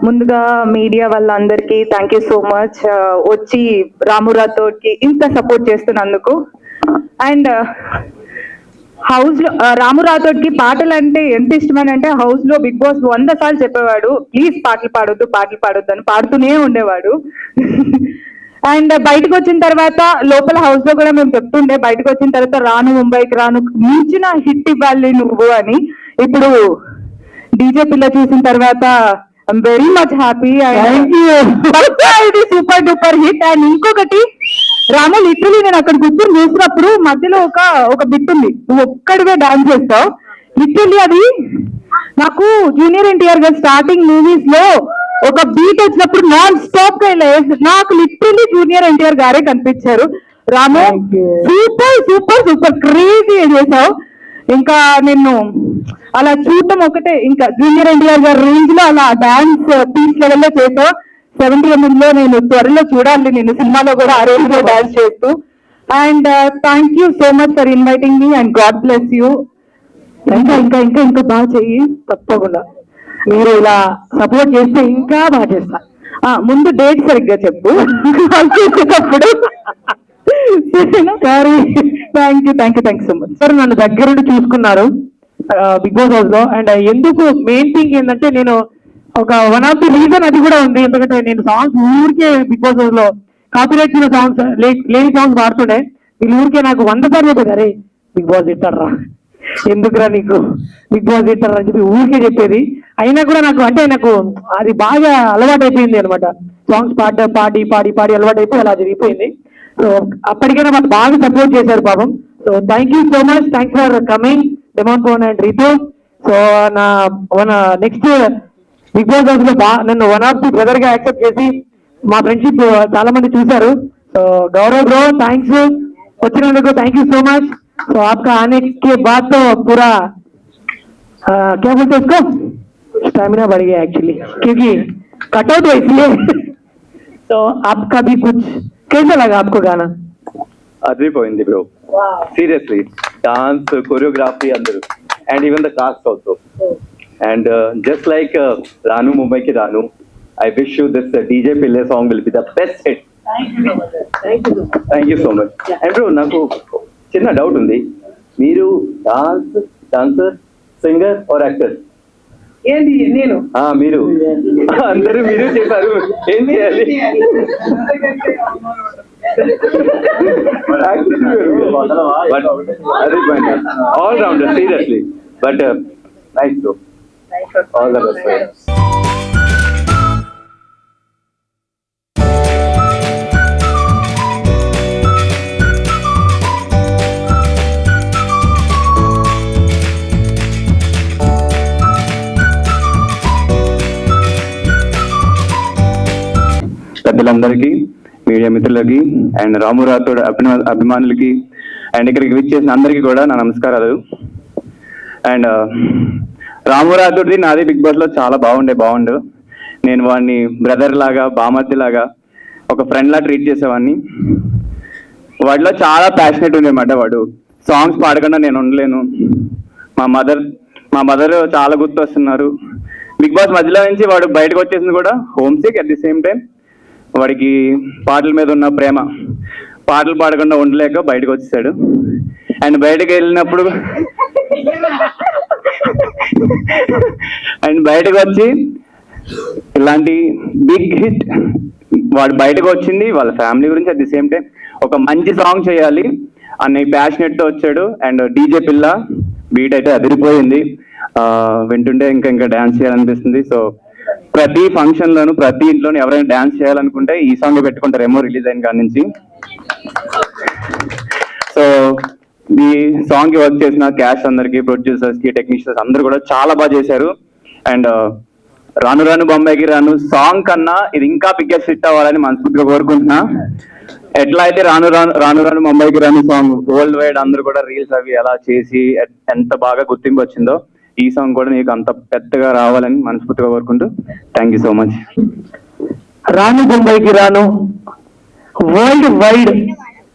ముందుగా మీడియా వాళ్ళందరికీ థ్యాంక్ యూ సో మచ్, వచ్చి రాము రాథోడ్కి ఇంత సపోర్ట్ చేస్తున్నందుకు. అండ్ హౌస్ లో రాము రాథోడ్కి పాటలు అంటే ఎంత ఇష్టమని అంటే, హౌస్ లో బిగ్ బాస్ 100 సార్లు చెప్పేవాడు, ప్లీజ్ పాటలు పాడొద్దు అని పాడుతూనే ఉండేవాడు. అండ్ బయటకు వచ్చిన తర్వాత, లోపల హౌస్ లో కూడా మేము చెప్తుండే, బయటకు వచ్చిన తర్వాత రాను ముంబైకి రాను మించిన హిట్ ఇవ్వాలి నువ్వు అని. ఇప్పుడు డీజే పిల్ల చూసిన తర్వాత ఐఎమ్ వెరీ మచ్ హ్యాపీ. ఇది సూపర్ డూపర్ హిట్. అండ్ ఇంకొకటి, రాము లిటరలీ నేను అక్కడ కూర్చొని చూసినప్పుడు మధ్యలో ఒక బిట్ ఉంది, నువ్వు ఒక్కడివే డాన్స్ చేస్తావు. లిటరలీ అది నాకు జూనియర్ ఎన్టీఆర్ గారు స్టార్టింగ్ మూవీస్ లో ఒక బీట్ వచ్చినప్పుడు నాన్ స్టాప్ గా నాకు లిటరలీ జూనియర్ ఎన్టీఆర్ గారే కనిపించారు. రాము సూపర్ సూపర్ సూపర్ క్రేజీ చేసావు. ఇంకా నిన్ను అలా చూడటం ఒకటే, ఇంకా జూనియర్ ఎన్టీఆర్ గారి రేంజ్ లో అలా డాన్స్ పీస్ లెవెల్లో చేసావు. 70 లో నేను త్వరలో చూడాలి నేను సినిమాలో కూడా ఆ రేంజ్ లో డాన్స్ చేస్తూ. And thank you so much for inviting me and God bless you. ఇంకా ఇంకా ఇంకా ఇంకా బాగా చెయ్యి, తప్పకుండా మీరు ఇలా సపోర్ట్ చేస్తే ఇంకా బాగా చేస్తా. ముందు డేట్ సరిగ్గా చెప్పు చేసేటప్పుడు. Sorry, thank you so much sir. నన్ను దగ్గరుండి చూసుకున్నారు బిగ్ బాస్ హౌస్ లో. అండ్ ఎందుకు మెయిన్ థింగ్ ఏంటంటే నేను ఒక వన్ ఆఫ్ ది రీజన్ అది కూడా ఉంది. ఎందుకంటే నేను సాంగ్స్ ఊరికే బిగ్ బాస్ హౌస్ లో కాపీరైట్ సాంగ్స్ లేని సాంగ్స్ పాడుతుండే. వీళ్ళు ఊరికే నాకు 100 సార్లు చెప్పేది, అరే బిగ్ బాస్ తిట్టారా, ఎందుకురా నీకు బిగ్ బాస్ తిట్టారా అని చెప్పి ఊరికే చెప్పేది. అయినా కూడా నాకు అంటే నాకు అది బాగా అలవాటు అయిపోయింది అనమాట. సాంగ్స్ పాడి పాడి పాడి అలవాటు అయిపోయి అలా జరిగిపోయింది. సో అప్పటికైనా మాకు బాగా సపోర్ట్ చేశారు పాపం. So thank you so much, thanks for coming demon Pavan and Ritu. So నా నెక్స్ట్ బిగ్ బాస్ హౌస్ లో నన్ను వన్ ఆఫ్ ది బ్రదర్ గా యాక్సెప్ట్ చేసి మా ఫ్రెండ్షిప్ చాలా మంది చూశారు. సో గౌరవ్ బ్రో థ్యాంక్స్ వచ్చినందుకు, థ్యాంక్ యూ సో मच. तो आपका आने के बाद तो पूरा क्या बोलते उसको स्टैमिना बढ़ गया एक्चुअली, क्योंकि कटआउट है इसलिए. तो आपका भी कुछ कैसा लगा आपको गाना? అదిరిపోయింది బ్రో, సీరియస్లీ. డాన్స్, కొరియోగ్రఫీ అందరూ, and even the cost also. And just like రాను ముంబైకి రాను, I wish you this DJ Pillai song will be the best hit. Thank you so much. And bro, నాకు చిన్న డౌట్ ఉంది. మీరు dancer, singer or actor? ఏంటి నేను మీరు అందరూ మీరు చెప్పారు, ఏం చేయాలి? All rounder seriously, but nice bro, all the best. పెద్దలందరికీ, మీడియా మిత్రులకి, అండ్ రాము రాథోడ్ అభిమానులకి, అండ్ ఇక్కడికి విచ్చేసిన అందరికీ కూడా నా నమస్కారాలు. అండ్ రాము రాథోడ్ది నాది బిగ్ బాస్ లో చాలా బాగుండు. నేను వాడిని బ్రదర్ లాగా, బామర్ది లాగా, ఒక ఫ్రెండ్ లా ట్రీట్ చేసేవాడిని. వాడిలో చాలా ప్యాషనెట్ ఉండేమాట. వాడు సాంగ్స్ పాడకుండా నేను ఉండలేను. మా మదర్ చాలా గుర్తొస్తున్నారు. బిగ్ బాస్ మధ్యలో నుంచి వాడు బయటకు వచ్చేసింది కూడా homesick. At the same time వాడికి పాటల మీద ఉన్న ప్రేమ, పాటలు పాడకుండా ఉండలేక బయటకు వచ్చేసాడు. అండ్ బయటకు వెళ్ళినప్పుడు వచ్చి ఇలాంటి బిగ్ హిట్ వాడు బయటకు వచ్చింది వాళ్ళ ఫ్యామిలీ గురించి. అట్ ది సేమ్ టైం ఒక మంచి సాంగ్ చేయాలి అనే ప్యాషనెట్ తో వచ్చాడు. అండ్ డీజే పిల్ల బీట్ అయితే అదిరిపోయింది. వింటుంటే ఇంకా డాన్స్ చేయాలనిపిస్తుంది. సో ప్రతి ఫంక్షన్ లోను, ప్రతి ఇంట్లోనూ ఎవరైనా డాన్స్ చేయాలనుకుంటే ఈ సాంగ్ పెట్టుకుంటారేమో రిలీజ్ అయిన కాడి నుంచి. సో ఈ సాంగ్ కి వర్క్ చేసిన క్యాష్ అందరికి, ప్రొడ్యూసర్స్ కి, టెక్నీషియన్స్ అందరూ కూడా చాలా బాగా చేశారు. అండ్ రాను రాను బొంబాయికి రాను సాంగ్ కన్నా ఇది ఇంకా బిగ్గెస్ట్ హిట్ అవ్వాలని మనస్ఫూర్తిగా కోరుకుంటున్నా. ఎట్లా అయితే రాను రాను ముంబైకి రాను సాంగ్ వరల్డ్ వైడ్ అందరూ కూడా రీల్స్ అవి ఎలా చేసి ఎంత బాగా గుర్తింపు వచ్చిందో, ఈ సాంగ్ కూడా మీకు అంత పెద్దగా రావాలని మనస్ఫూర్తిగా కోరుకుంటూ థ్యాంక్ యూ సో మచ్. రాను బొంబాయికి రాను వరల్డ్ వైడ్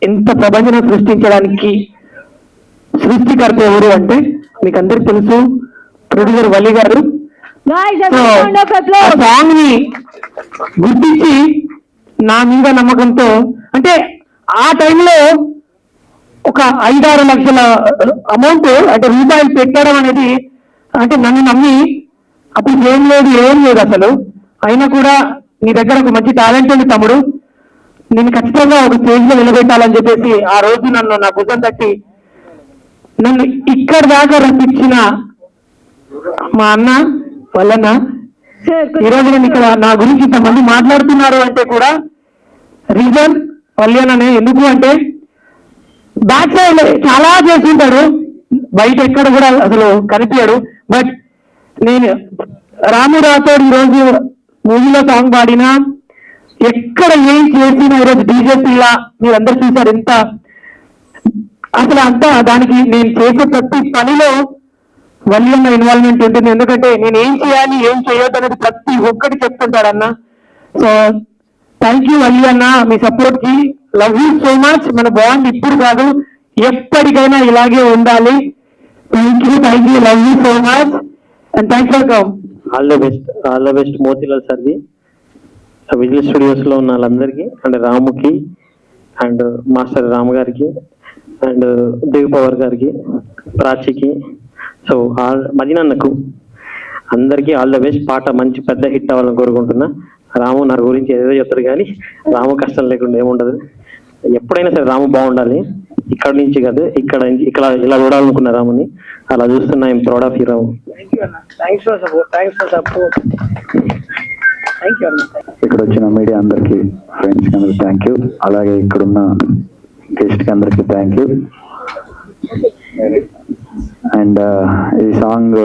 ఇంత ప్రపంచం సృష్టించడానికి సృష్టికర్త ఎవరు అంటే మీకు అందరికి తెలుసు, ప్రొడ్యూసర్ వలి గారు. సాంగ్ ని గుర్తించి నా మీద నమ్మకంతో, అంటే ఆ టైంలో ఒక 5-6 లక్షల అమౌంట్ అంటే రూపాయలు పెట్టడం అనేది, అంటే నన్ను నమ్మి అప్పుడు ఏం లేదు అసలు. అయినా కూడా నీ దగ్గర ఒక మంచి టాలెంట్ ఉంది తమ్ముడు, నేను ఖచ్చితంగా ఒక స్టేజ్ లో నిలబెట్టాలని చెప్పేసి ఆ రోజు నన్ను నా భుజం తట్టి నన్ను ఇక్కడ దాకా రప్పించిన మా అన్న వల్లన్న, ఈరోజు నేను ఇక్కడ నా గురించి ఇంతమంది మాట్లాడుతున్నారు అంటే కూడా రీజన్ వల్లనే. ఎందుకు అంటే బ్యాక్ సైడ్ చాలా చేస్తుంటాడు, బయట ఎక్కడ కూడా అసలు కనిపించాడు. బట్ నేను రాము రాథోడ్ ఈరోజు మూవీలో సాంగ్ పాడినా, ఎక్కడ ఏం చేసినా, ఈరోజు డీజే పిల్ల మీరందరూ చూసారు ఎంత అసలు అంతా దానికి నేను చేసే ప్రతి పనిలో వల్లి అన్న ఇన్వాల్వ్మెంట్ ఉంటుంది. ఎందుకంటే నేను ఏం చేయాలి ఏం చేయొద్దు అనేది ప్రతి ఒక్కటి చెప్తుంటాడన్న. సో థ్యాంక్ యూ వల్లి అన్న, మీ సపోర్ట్ కి. Love you so much. మన బాండ్ ఇప్పుడు కాదు ఎప్పటికైనా ఇలాగే ఉండాలి. Thank you, love you so much and thanks for come. All the best Motilal సార్కి, విజిల్ స్టూడియోస్ లో ఉన్న వాళ్ళందరికీ, అండ్ రాముకి అండ్ మాస్టర్ రాము గారికి అండ్ దేవ్ పవర్ గారికి, ప్రాచికి, సో మదినన్నకు అందరికీ ఆల్ ద బెస్ట్. పాట మంచి పెద్ద హిట్ అవ్వాలని కోరుకుంటున్నా. రాము నా గురించి ఏదో చెప్తారు కానీ రాము కష్టం లేకుండా ఏముండదు. ఎప్పుడైనా సరే రాము బాగుండాలి. ఇక్కడ నుంచి కాదు, ఇక్కడ ఇలా చూడాలనుకున్న రాముని అలా చూస్తున్నా. ఐఎమ్ ప్రౌడ్ ఆఫ్ యూ రాము. ఇక్కడ వచ్చిన మీడియా అందరికి, ఫ్రెండ్స్ కి అందరికి థ్యాంక్ యూ. అలాగే ఇక్కడున్న గెస్ట్ కి అందరికి థ్యాంక్ యూ. అండ్ ఈ సాంగ్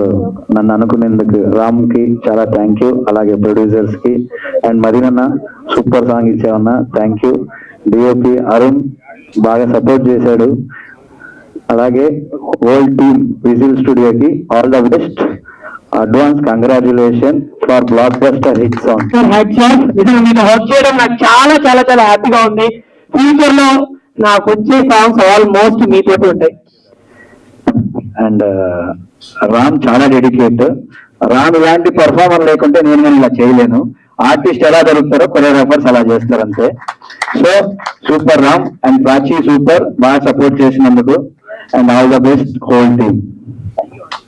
నన్ను అనుకునేందుకు రామ్కి చాలా థ్యాంక్ యూ. అలాగే ప్రొడ్యూసర్స్ కి అండ్ మదీనన్న సూపర్ సాంగ్ ఇచ్చావన్న, థ్యాంక్ యూ. డిఓపి అరుణ్ బాగా సపోర్ట్ చేశాడు. అలాగే హోల్ టీమ్ విజిల్ స్టూడియోకి all the best. Advance congratulation for blockbuster hit song. Work చేయడం నాకు చాలా చాలా చాలా హ్యాపీగా ఉంది. ఫ్యూచర్ లో నాకు వచ్చే సాంగ్స్ ఆల్మోస్ట్ మీతో ఉంటాయి. అండ్ రామ్ చాలా డెడికేట్. రామ్ ఇలాంటి పర్ఫార్మర్ లేకుంటే నేను ఇలా చేయలేను. ఆర్టిస్ట్ ఎలా దొరుకుతారో కొరియోగ్రాఫర్స్ అలా చేస్తారు అంతే. So super Ram and Prachi super, బాగా సపోర్ట్ చేసినందుకు. And all the best whole team.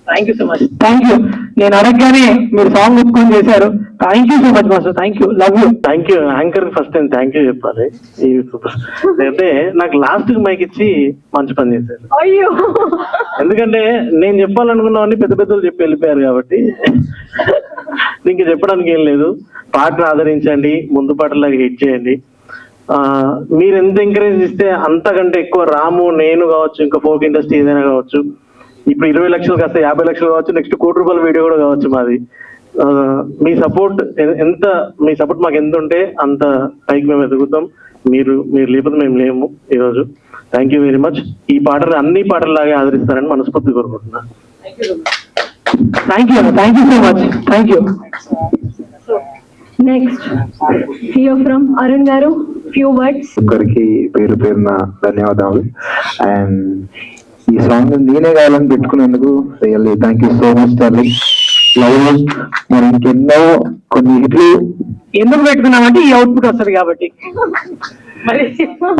Thank you so much. Thank you. నేను అడగగానే మీరు సాంగ్ ఒప్పుకొని చేశారు. Thank you so much master. Thank you, love you. Thank you. Anchor first time thank you చెప్పాలి. అయితే నాకు లాస్ట్ మైక్ ఇచ్చి మంచి పని చేశారు. అయ్యో, ఎందుకంటే నేను చెప్పాలనుకున్నవన్నీ పెద్ద పెద్దలు చెప్పి వెళ్ళిపోయారు కాబట్టి ఇంక చెప్పడానికి ఏం లేదు. పాటను ఆదరించండి, ముందు పాటలాగా హిట్ చేయండి. మీరు ఎంత ఎంకరేజ్ ఇస్తే అంతకంటే ఎక్కువ రాము, నేను కావచ్చు, ఇంకా ఫోక్ ఇండస్ట్రీ ఏదైనా కావచ్చు, ఇప్పుడు 20 లక్షలు కాస్త 50 లక్షలు కావచ్చు, నెక్స్ట్ ₹1 కోటి వీడియో కూడా కావచ్చు మాది. మీ సపోర్ట్ మాకు ఎంత ఉంటే అంత పైకి మేము ఎదుగుతాం. మీరు లేకపోతే మేము లేము ఈరోజు. Thank you very much. ఈ పాటలు అన్ని పాటల్లాగే ఆదరిస్తారని మనస్ఫూర్తి కోరుకుంటున్నా. Thank you so much. Thank you. Next here from Arun గారు, ఫ్యూ వర్డ్స్. ఒక్కరికి పేరు పేరున ధన్యవాదాలు. అండ్ ఈ సాంగ్ నేనే కావాలని పెట్టుకునేందుకు really thank you so much darling. Love మరి ఇంకెన్నో కొన్ని హిట్లు ఎందుకు పెట్టుకున్నామంటే ఈ అవుట్పుట్ వస్తుంది కాబట్టి.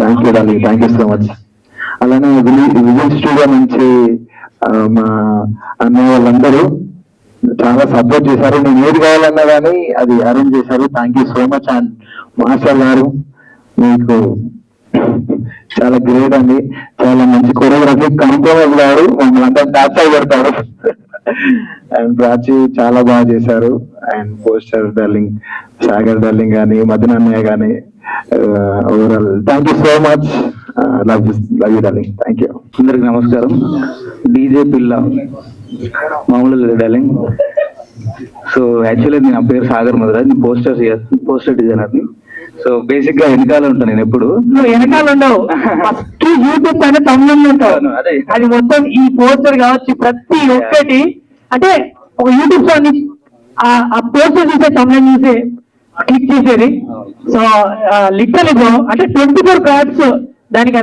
Thank you darling, thank you so much. అలానే విజిల్ స్టూడియో నుంచి మా అన్నయ్య వాళ్ళందరూ చాలా సపోర్ట్ చేశారు. నేను ఏది కావాలన్నా కానీ అది అరేంజ్ చేశారు. Thank you so much. And master గారు మీకు చాలా గ్రేట్ అండి. చాలా మంచి కొరియోగ్రఫీ, కాంప్రమైజ్ గారు మమ్మల్ని అంతా టాప్ అయి పెడతారు. అండ్ ప్రాచి చాలా బాగా చేశారు. And poster darling, Sagar darling కానీ, మదనన్నయ్య కానీ, overall thank you so much. Love you darling. Thank you. అందరికి నమస్కారం. డీజే పిల్ల మామూలు డార్లింగ్. సో యాక్చువల్లీ నా పేరు సాగర్ మధురాజ్, నేను పోస్టర్ డిజైనర్ని. సో బేసిక్ గా వెనకాల ఉంటాను నేను ఎప్పుడు. నువ్వు వెనకాల ఉండవు, ఫస్ట్ యూట్యూబ్ పైన తమిళ ఉంటావు. అది మొత్తం ఈ పోస్టర్ కావచ్చు ప్రతి ఒక్కటి. అంటే ఒక యూట్యూబ్ సాంగ్ ఆ పోస్టర్ చూసే తమిళ చూసే క్లిక్ చేసేది. సో లిటరల్ అంటే 24 క్రాఫ్ట్స్ దానికి.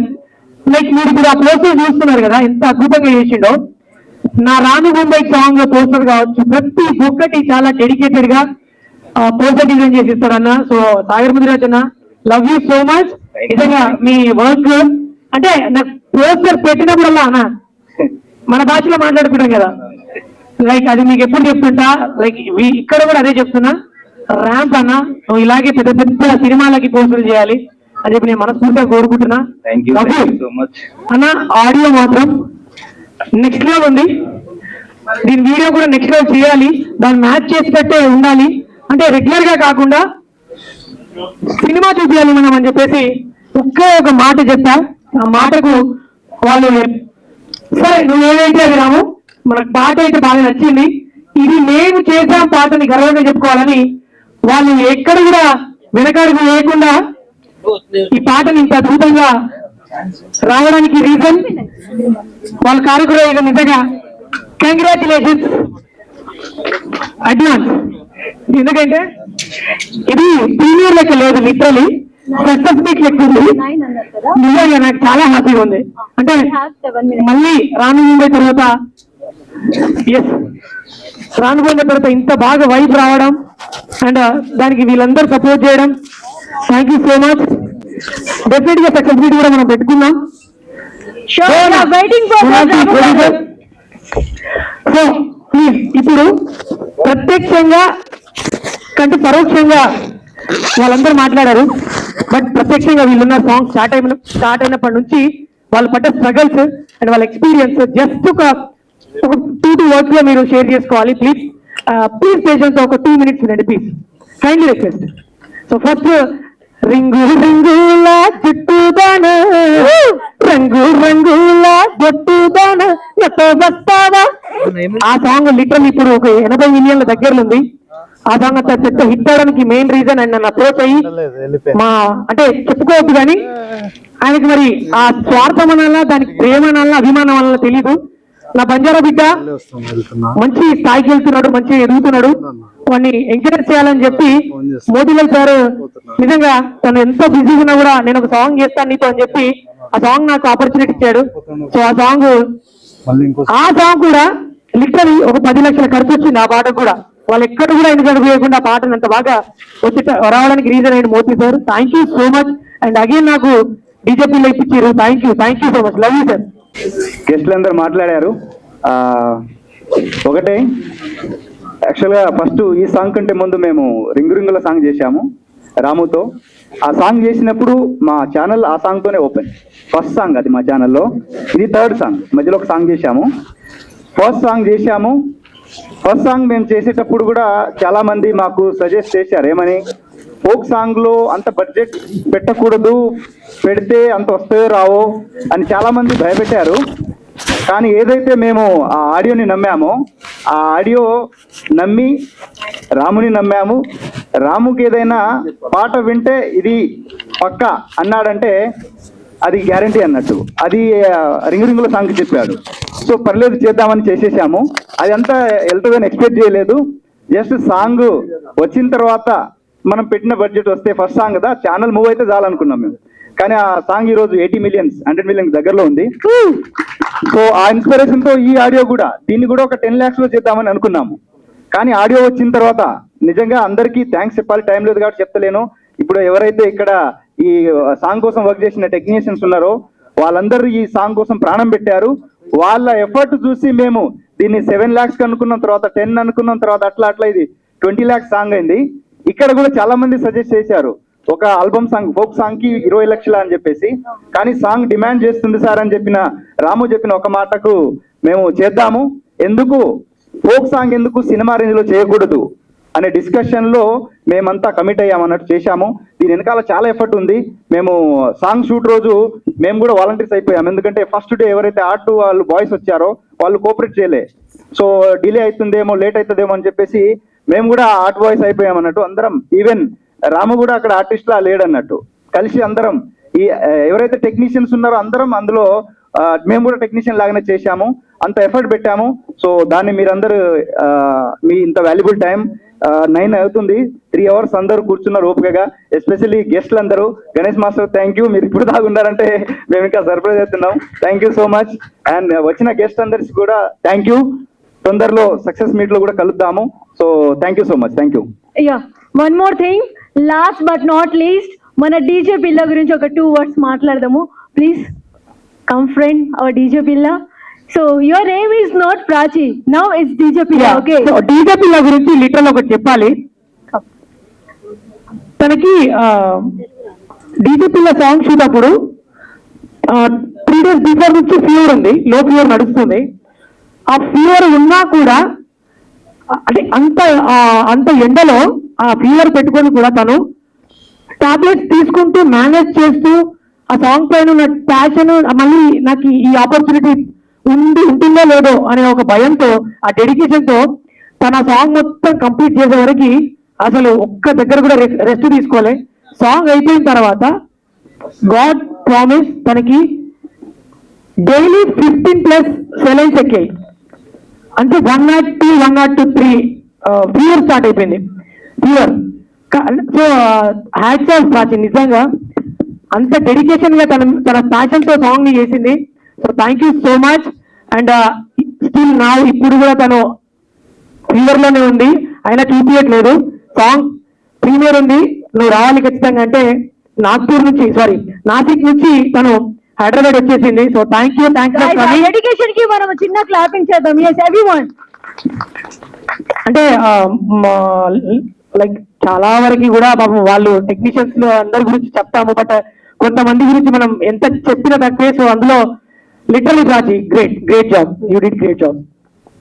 లైక్ మీరు ఇప్పుడు ఆ పోస్టర్ చూస్తున్నారు కదా, ఎంత అద్భుతంగా చేసిండో. నా రాను ముంబై సాంగ్ లో పోస్టర్ కావచ్చు ప్రతి ఒక్కటి చాలా డెడికేటెడ్ గా పోస్టర్ డిజైన్ చేసి ఇస్తాడన్న. సో సాగర్ ముదిరాజ్ అన్న, లవ్ యూ సో మచ్. నిజంగా మీ వర్క్ అంటే నాకు పోస్టర్ పెట్టినప్పుడల్లా అన్న మన భాషలో మాట్లాడుకుంటాం కదా, లైక్ అది మీకు ఎప్పుడు చెప్తుంటా. లైక్ ఇక్కడ కూడా అదే చెప్తున్నా, ర్యాంప్ అన్న నువ్వు ఇలాగే పెద్ద పెద్ద సినిమాలకి పోస్టర్లు చేయాలి అని చెప్పి నేను మనస్ఫూర్తిగా కోరుకుంటున్నా. అన్న ఆడియో మాత్రం నెక్స్ట్ లెవెల్ ఉంది. దీని వీడియో కూడా నెక్స్ట్ లెవెల్ చేయాలి. దాన్ని మ్యాచ్ చేసి పెట్టే ఉండాలి. అంటే రెగ్యులర్ గా కాకుండా సినిమా చూపించాలి మనం అని చెప్పేసి ఒకే ఒక మాట చెప్పా. ఆ మాటకు వాళ్ళు సరే నువ్వు ఏదైతే అది రాము, మనకు పాట అయితే బాగా నచ్చింది, ఇది మేము చేసాం పాటని గర్వంగా చెప్పుకోవాలని వాళ్ళు ఎక్కడ కూడా వెనకాడుకు వేయకుండా ఈ పాటని ఇంత అద్భుతంగా రావడానికి రీజన్ వాళ్ళ కార్యక్రమం నిజంగా కంగ్రాచులేషన్స్ అడ్వాన్స్. ఎందుకంటే ఇది ప్రీమియర్ లెక్క లేదు, లిటరలీ సక్సెస్ లెక్క ఉంది. నిజంగా నాకు చాలా హ్యాపీగా ఉంది. అంటే మళ్ళీ రానుపోయిన తర్వాత రానుపోయిన తర్వాత ఇంత బాగా వైబ్ రావడం అండ్ దానికి వీళ్ళందరూ సపోర్ట్ చేయడం, thank you so much. Definite గా సక్సెస్ మీట్ కూడా మనం పెట్టుకున్నాం. సో ప్లీజ్ ఇప్పుడు ప్రత్యక్షంగా కంటే పరోక్షంగా వాళ్ళందరూ మాట్లాడారు, బట్ ప్రత్యక్షంగా వీళ్ళున్న సాంగ్ స్టార్ట్ అయినప్పటి నుంచి వాళ్ళు పడ్డ స్ట్రగల్స్ అండ్ వాళ్ళ ఎక్స్పీరియన్స్ జస్ట్ ఒక 2 words లో మీరు షేర్ చేసుకోవాలి. ప్లీజ్ పేషెన్స్ ఒక 2 minutes వినండి please, kindly request. So first ring రింగుల చుట్టుదాన రంగు రంగుల బొట్టుదాన వస్తావా. ఆ సాంగ్ లిటరల్ ఇప్పుడు ఒక 80 million దగ్గరలో ఉంది. ఆ సాంగ్ అంత పెద్ద హిట్ అవడానికి మెయిన్ రీజన్ అండ్ నన్ను అప్రోచ్ అయ్యి మా అంటే చెప్పుకోవద్దు కానీ ఆయనకి మరి ఆ స్వార్థం అనాలా దానికి ప్రేమ అనాలా అభిమానం అనాలా తెలీదు. నా బంజారా బిడ్డ మంచి స్థాయికి వెళ్తున్నాడు, మంచిగా ఎదుగుతున్నాడు, వాడిని ఎంకరేజ్ చేయాలని చెప్పి మోతిలాల్ సార్ నిజంగా తను ఎంతో బిజీగా ఉన్నా కూడా నేను ఒక సాంగ్ చేస్తాను నీతో అని చెప్పి ఆ సాంగ్ నాకు ఆపర్చునిటీ ఇచ్చాడు. సో ఆ సాంగ్ కూడా లిటరలీ ఒక 10 లక్షల ఖర్చు వచ్చింది ఆ పాట కూడా. వాళ్ళు ఎక్కడ కూడా ఎందుకు అడుగులేకుండా ఆ పాటను అంత బాగా వచ్చి రావడానికి రీజన్ అయింది Moti sir. Thank you so much. And again నాకు డీజేపీలో ఇప్పించారు. Thank you so much. Love you sir. గెస్ట్లు అందరూ మాట్లాడారు. ఒకటే యాక్చువల్గా ఫస్ట్ ఈ సాంగ్ కంటే ముందు మేము రింగు రింగుల సాంగ్ చేశాము రాముతో. ఆ సాంగ్ చేసినప్పుడు మా ఛానల్ ఆ సాంగ్తోనే ఓపెన్. ఫస్ట్ సాంగ్ అది మా ఛానల్లో. ఇది 3rd సాంగ్, మధ్యలో ఒక సాంగ్ చేశాము. ఫస్ట్ సాంగ్ మేము చేసేటప్పుడు కూడా చాలా మంది మాకు సజెస్ట్ చేశారు ఏమని, ఫోక్ సాంగ్ లో అంత బడ్జెట్ పెట్టకూడదు, పెడితే అంత వస్తాయో రావో అని చాలా మంది భయపెట్టారు. కానీ ఏదైతే మేము ఆ ఆడియోని నమ్మామో, ఆ ఆడియో నమ్మి రాముని నమ్మాము. రాముకి ఏదైనా పాట వింటే ఇది పక్కా అన్నాడంటే అది గ్యారంటీ అన్నట్టు. అది రింగు రింగుల సాంగ్ చెప్పాడు. సో పర్లేదు చేద్దామని చేసేసాము. అది అంతా వెళ్తుందని ఎక్స్పెక్ట్ చేయలేదు. జస్ట్ సాంగ్ వచ్చిన తర్వాత మనం పెట్టిన బడ్జెట్ వస్తే ఫస్ట్ సాంగ్ కదా, ఛానల్ మూవ్ అయితే చాలనుకున్నాం మేము. కానీ ఆ సాంగ్ ఈరోజు 80 million 100 million దగ్గరలో ఉంది. సో ఆ ఇన్స్పిరేషన్ తో ఈ ఆడియో కూడా దీన్ని కూడా ఒక 10 lakhs లో చేద్దామని అనుకున్నాము. కానీ ఆడియో వచ్చిన తర్వాత నిజంగా అందరికీ థ్యాంక్స్ చెప్పాలి, టైం లేదు కాబట్టి చెప్తలేను. ఇప్పుడు ఎవరైతే ఇక్కడ ఈ సాంగ్ కోసం వర్క్ చేసిన టెక్నీషియన్స్ ఉన్నారో వాళ్ళందరూ ఈ సాంగ్ కోసం ప్రాణం పెట్టారు. వాళ్ళ ఎఫర్ట్ చూసి మేము దీన్ని 7 lakhs అనుకున్న తర్వాత 10 అనుకున్న తర్వాత అట్లా ఇది 20 lakhs సాంగ్ అయింది. ఇక్కడ కూడా చాలా మంది సజెస్ట్ చేశారు ఒక ఆల్బమ్ సాంగ్, ఫోక్ సాంగ్ కి 20 లక్షలు అని చెప్పేసి. కానీ సాంగ్ డిమాండ్ చేస్తుంది సార్ అని చెప్పిన రాము చెప్పిన ఒక మాటకు మేము చేద్దాము, ఎందుకు ఫోక్ సాంగ్ ఎందుకు సినిమా రేంజ్ లో చేయకూడదు అనే డిస్కషన్ లో మేమంతా కమిట్ అయ్యామన్నట్టు చేశాము. దీని వెనకాల చాలా ఎఫర్ట్ ఉంది. మేము సాంగ్ షూట్ రోజు మేము కూడా వాలంటీర్స్ అయిపోయాము. ఎందుకంటే ఫస్ట్ డే ఎవరైతే ఆర్ట్ వాళ్ళు బాయ్స్ వచ్చారో వాళ్ళు కోఆపరేట్ చేయలే. సో డిలే అవుతుందేమో, లేట్ అవుతుందేమో అని చెప్పేసి మేము కూడా ఆర్ట్ బాయ్స్ అయిపోయామన్నట్టు అందరం. ఈవెన్ రాము కూడా అక్కడ ఆర్టిస్ట్ లా లేడన్నట్టు. కలిసి అందరం ఈ ఎవరైతే టెక్నీషియన్స్ ఉన్నారో అందరం అందులో మేము కూడా టెక్నీషియన్ లాగానే చేశాము, అంత ఎఫర్ట్ పెట్టాము. సో దాన్ని మీరందరూ మీ ఇంత వాల్యుబుల్ టైం 9 అవుతుంది, 3 hours అందరూ కూర్చున్నారు ఓపికగా. ఎస్పెషల్లీ గెస్ట్లు అందరూ. గణేష్ మాస్టర్ థ్యాంక్ యూ, మీరు ఇప్పుడు దాకా ఉన్నారంటే మేము ఇంకా సర్ప్రైజ్ అవుతున్నాం. Thank you so much. And వచ్చిన గెస్ట్ అందరికి కూడా థ్యాంక్ యూ. తొందరలో సక్సెస్ మీట్ లో కూడా కలుద్దాము. So thank you so much. Thank you. One more thing, last but not least, మన డీజే పిల్ల గురించి ఒక 2 words మాట్లాడదాము please. Come friend our DJ Pilla. So your name is not Prachi, now it's DJ Pilla. Okay, DJ Pilla గురించి literal ఒకటి చెప్పాలి. తనకి DJ పిల్ల song shoot అప్పుడు 3 days బిఫోర్ నుంచి ఫీవర్ ఉంది, లో ఫీవర్ నడుస్తుంది. ఆ ఫీవర్ ఉన్నా కూడా అంటే అంత ఎండలో ఆ ఫీవర్ పెట్టుకొని కూడా తను టాబ్లెట్స్ తీసుకుంటూ మేనేజ్ చేస్తూ ఆ సాంగ్ పైన ఉన్న ప్యాషన్, మళ్ళీ నాకు ఈ ఆపర్చునిటీ ఉంటుందో లేదో అనే ఒక భయంతో ఆ డెడికేషన్ తో తన సాంగ్ మొత్తం కంప్లీట్ చేసే వరకు అసలు ఒక్క దగ్గర కూడా రెస్ట్ తీసుకోలే. సాంగ్ అయిపోయిన తర్వాత గాడ్ ప్రామిస్ తనకి డైలీ 15+ సెలైన్స్ ఎక్కాయి. అంటే 102, 103 ఫీవర్ స్టార్ట్ అయిపోయింది. Fever. So hats off Prachi, నిజంగా అంత డెడికేషన్ గా తన ప్యాషన్ తో సాంగ్ ని చేసింది. So thank you so much. And still నా ఇప్పుడు కూడా తను ఫీవర్ లోనే ఉంది, అయినా చూపించట్లేదు. సాంగ్ ప్రీమియర్ ఉంది, నువ్వు రావాలి ఖచ్చితంగా. అంటే నాసిక్ నుంచి తను హైదరాబాద్ వచ్చేసింది. సో థ్యాంక్ యూ డెడికేషన్ కి మనం చిన్న క్లాపింగ్ చేద్దాం. yes everyone. అంటే లైక్ చాలా వరకు కూడా పాపం వాళ్ళు టెక్నీషియన్స్ లో అందరి గురించి చెప్తాము, బట్ కొంతమంది గురించి మనం ఎంత చెప్పినా తక్కువే. సో అందులో literally Prachi great job, you did great job.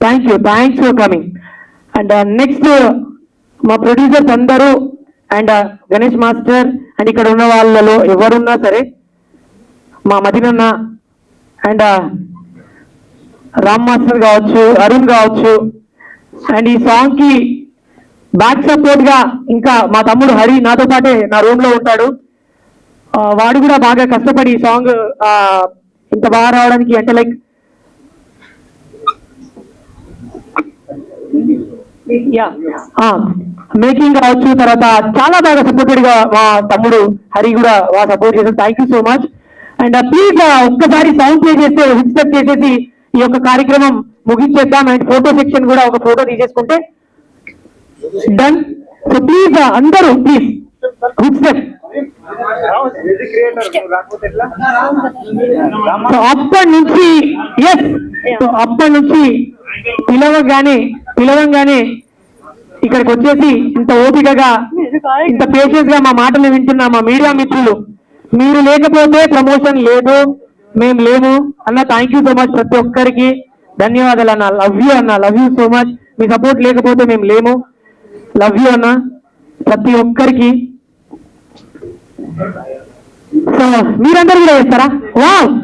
Thanks for coming. And next మా ప్రొడ్యూసర్స్ అందరూ అండ్ గణేష్ మాస్టర్ అండ్ ఇక్కడ ఉన్న వాళ్ళలో ఎవరున్నా సరే, మా మదినన్న అండ్ రామ్ మాస్టర్ కావచ్చు, అరుణ్ కావచ్చు, అండ్ ఈ సాంగ్ కి బ్యాక్ సపోర్ట్ గా ఇంకా మా తమ్ముడు హరి నాతో పాటే నా రూమ్ లో ఉంటాడు. వాడు కూడా బాగా కష్టపడి ఈ సాంగ్ ఇంత బాగా రావడానికి, అంటే లైక్ మేకింగ్ కావచ్చు, తర్వాత చాలా బాగా సపోర్టెడ్ గా మా తమ్ముడు హరి కూడా బాగా సపోర్ట్ చేశారు. Thank you so much. And please ఒక్కసారి సౌండ్ ప్లే చేస్తే హుక్ చేసేసి ఈ యొక్క కార్యక్రమం ముగించేద్దాం. అండ్ ఫోటో సెక్షన్ కూడా ఒక ఫోటో తీసేసుకుంటే డన్. సో ప్లీజ్ అందరూ ప్లీజ్ హుక్ స్టెప్. అప్పటి నుంచి అప్పటి నుంచి పిలవంగానే ఇక్కడికి వచ్చేసి ఇంత ఓపికగా ఇంత పేషెన్స్ గా మా మాటలు వింటున్న మా మీడియా మిత్రులు, మీరు లేకపోతే ప్రమోషన్ లేదు, మేము లేము అన్న. థ్యాంక్ యూ సో మచ్ ప్రతి ఒక్కరికి, ధన్యవాదాలు అన్న. Love you so much. Me support లేకపోతే మేము లేము. లవ్ యూ అన్న ప్రతి ఒక్కరికి. సో మీరందరూ కూడా చేస్తారా?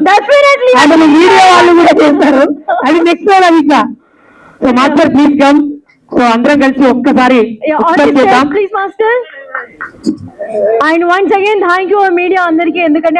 Definitely. అసలు మీడియా వాళ్ళు కూడా చేస్తారు, అది నెక్స్ట్ లెవెల్ ఇంకా. So master please come. So అందరం కలిసి ఒక్కసారి please master. And once again thank you media అందరికీ, ఎందుకంటే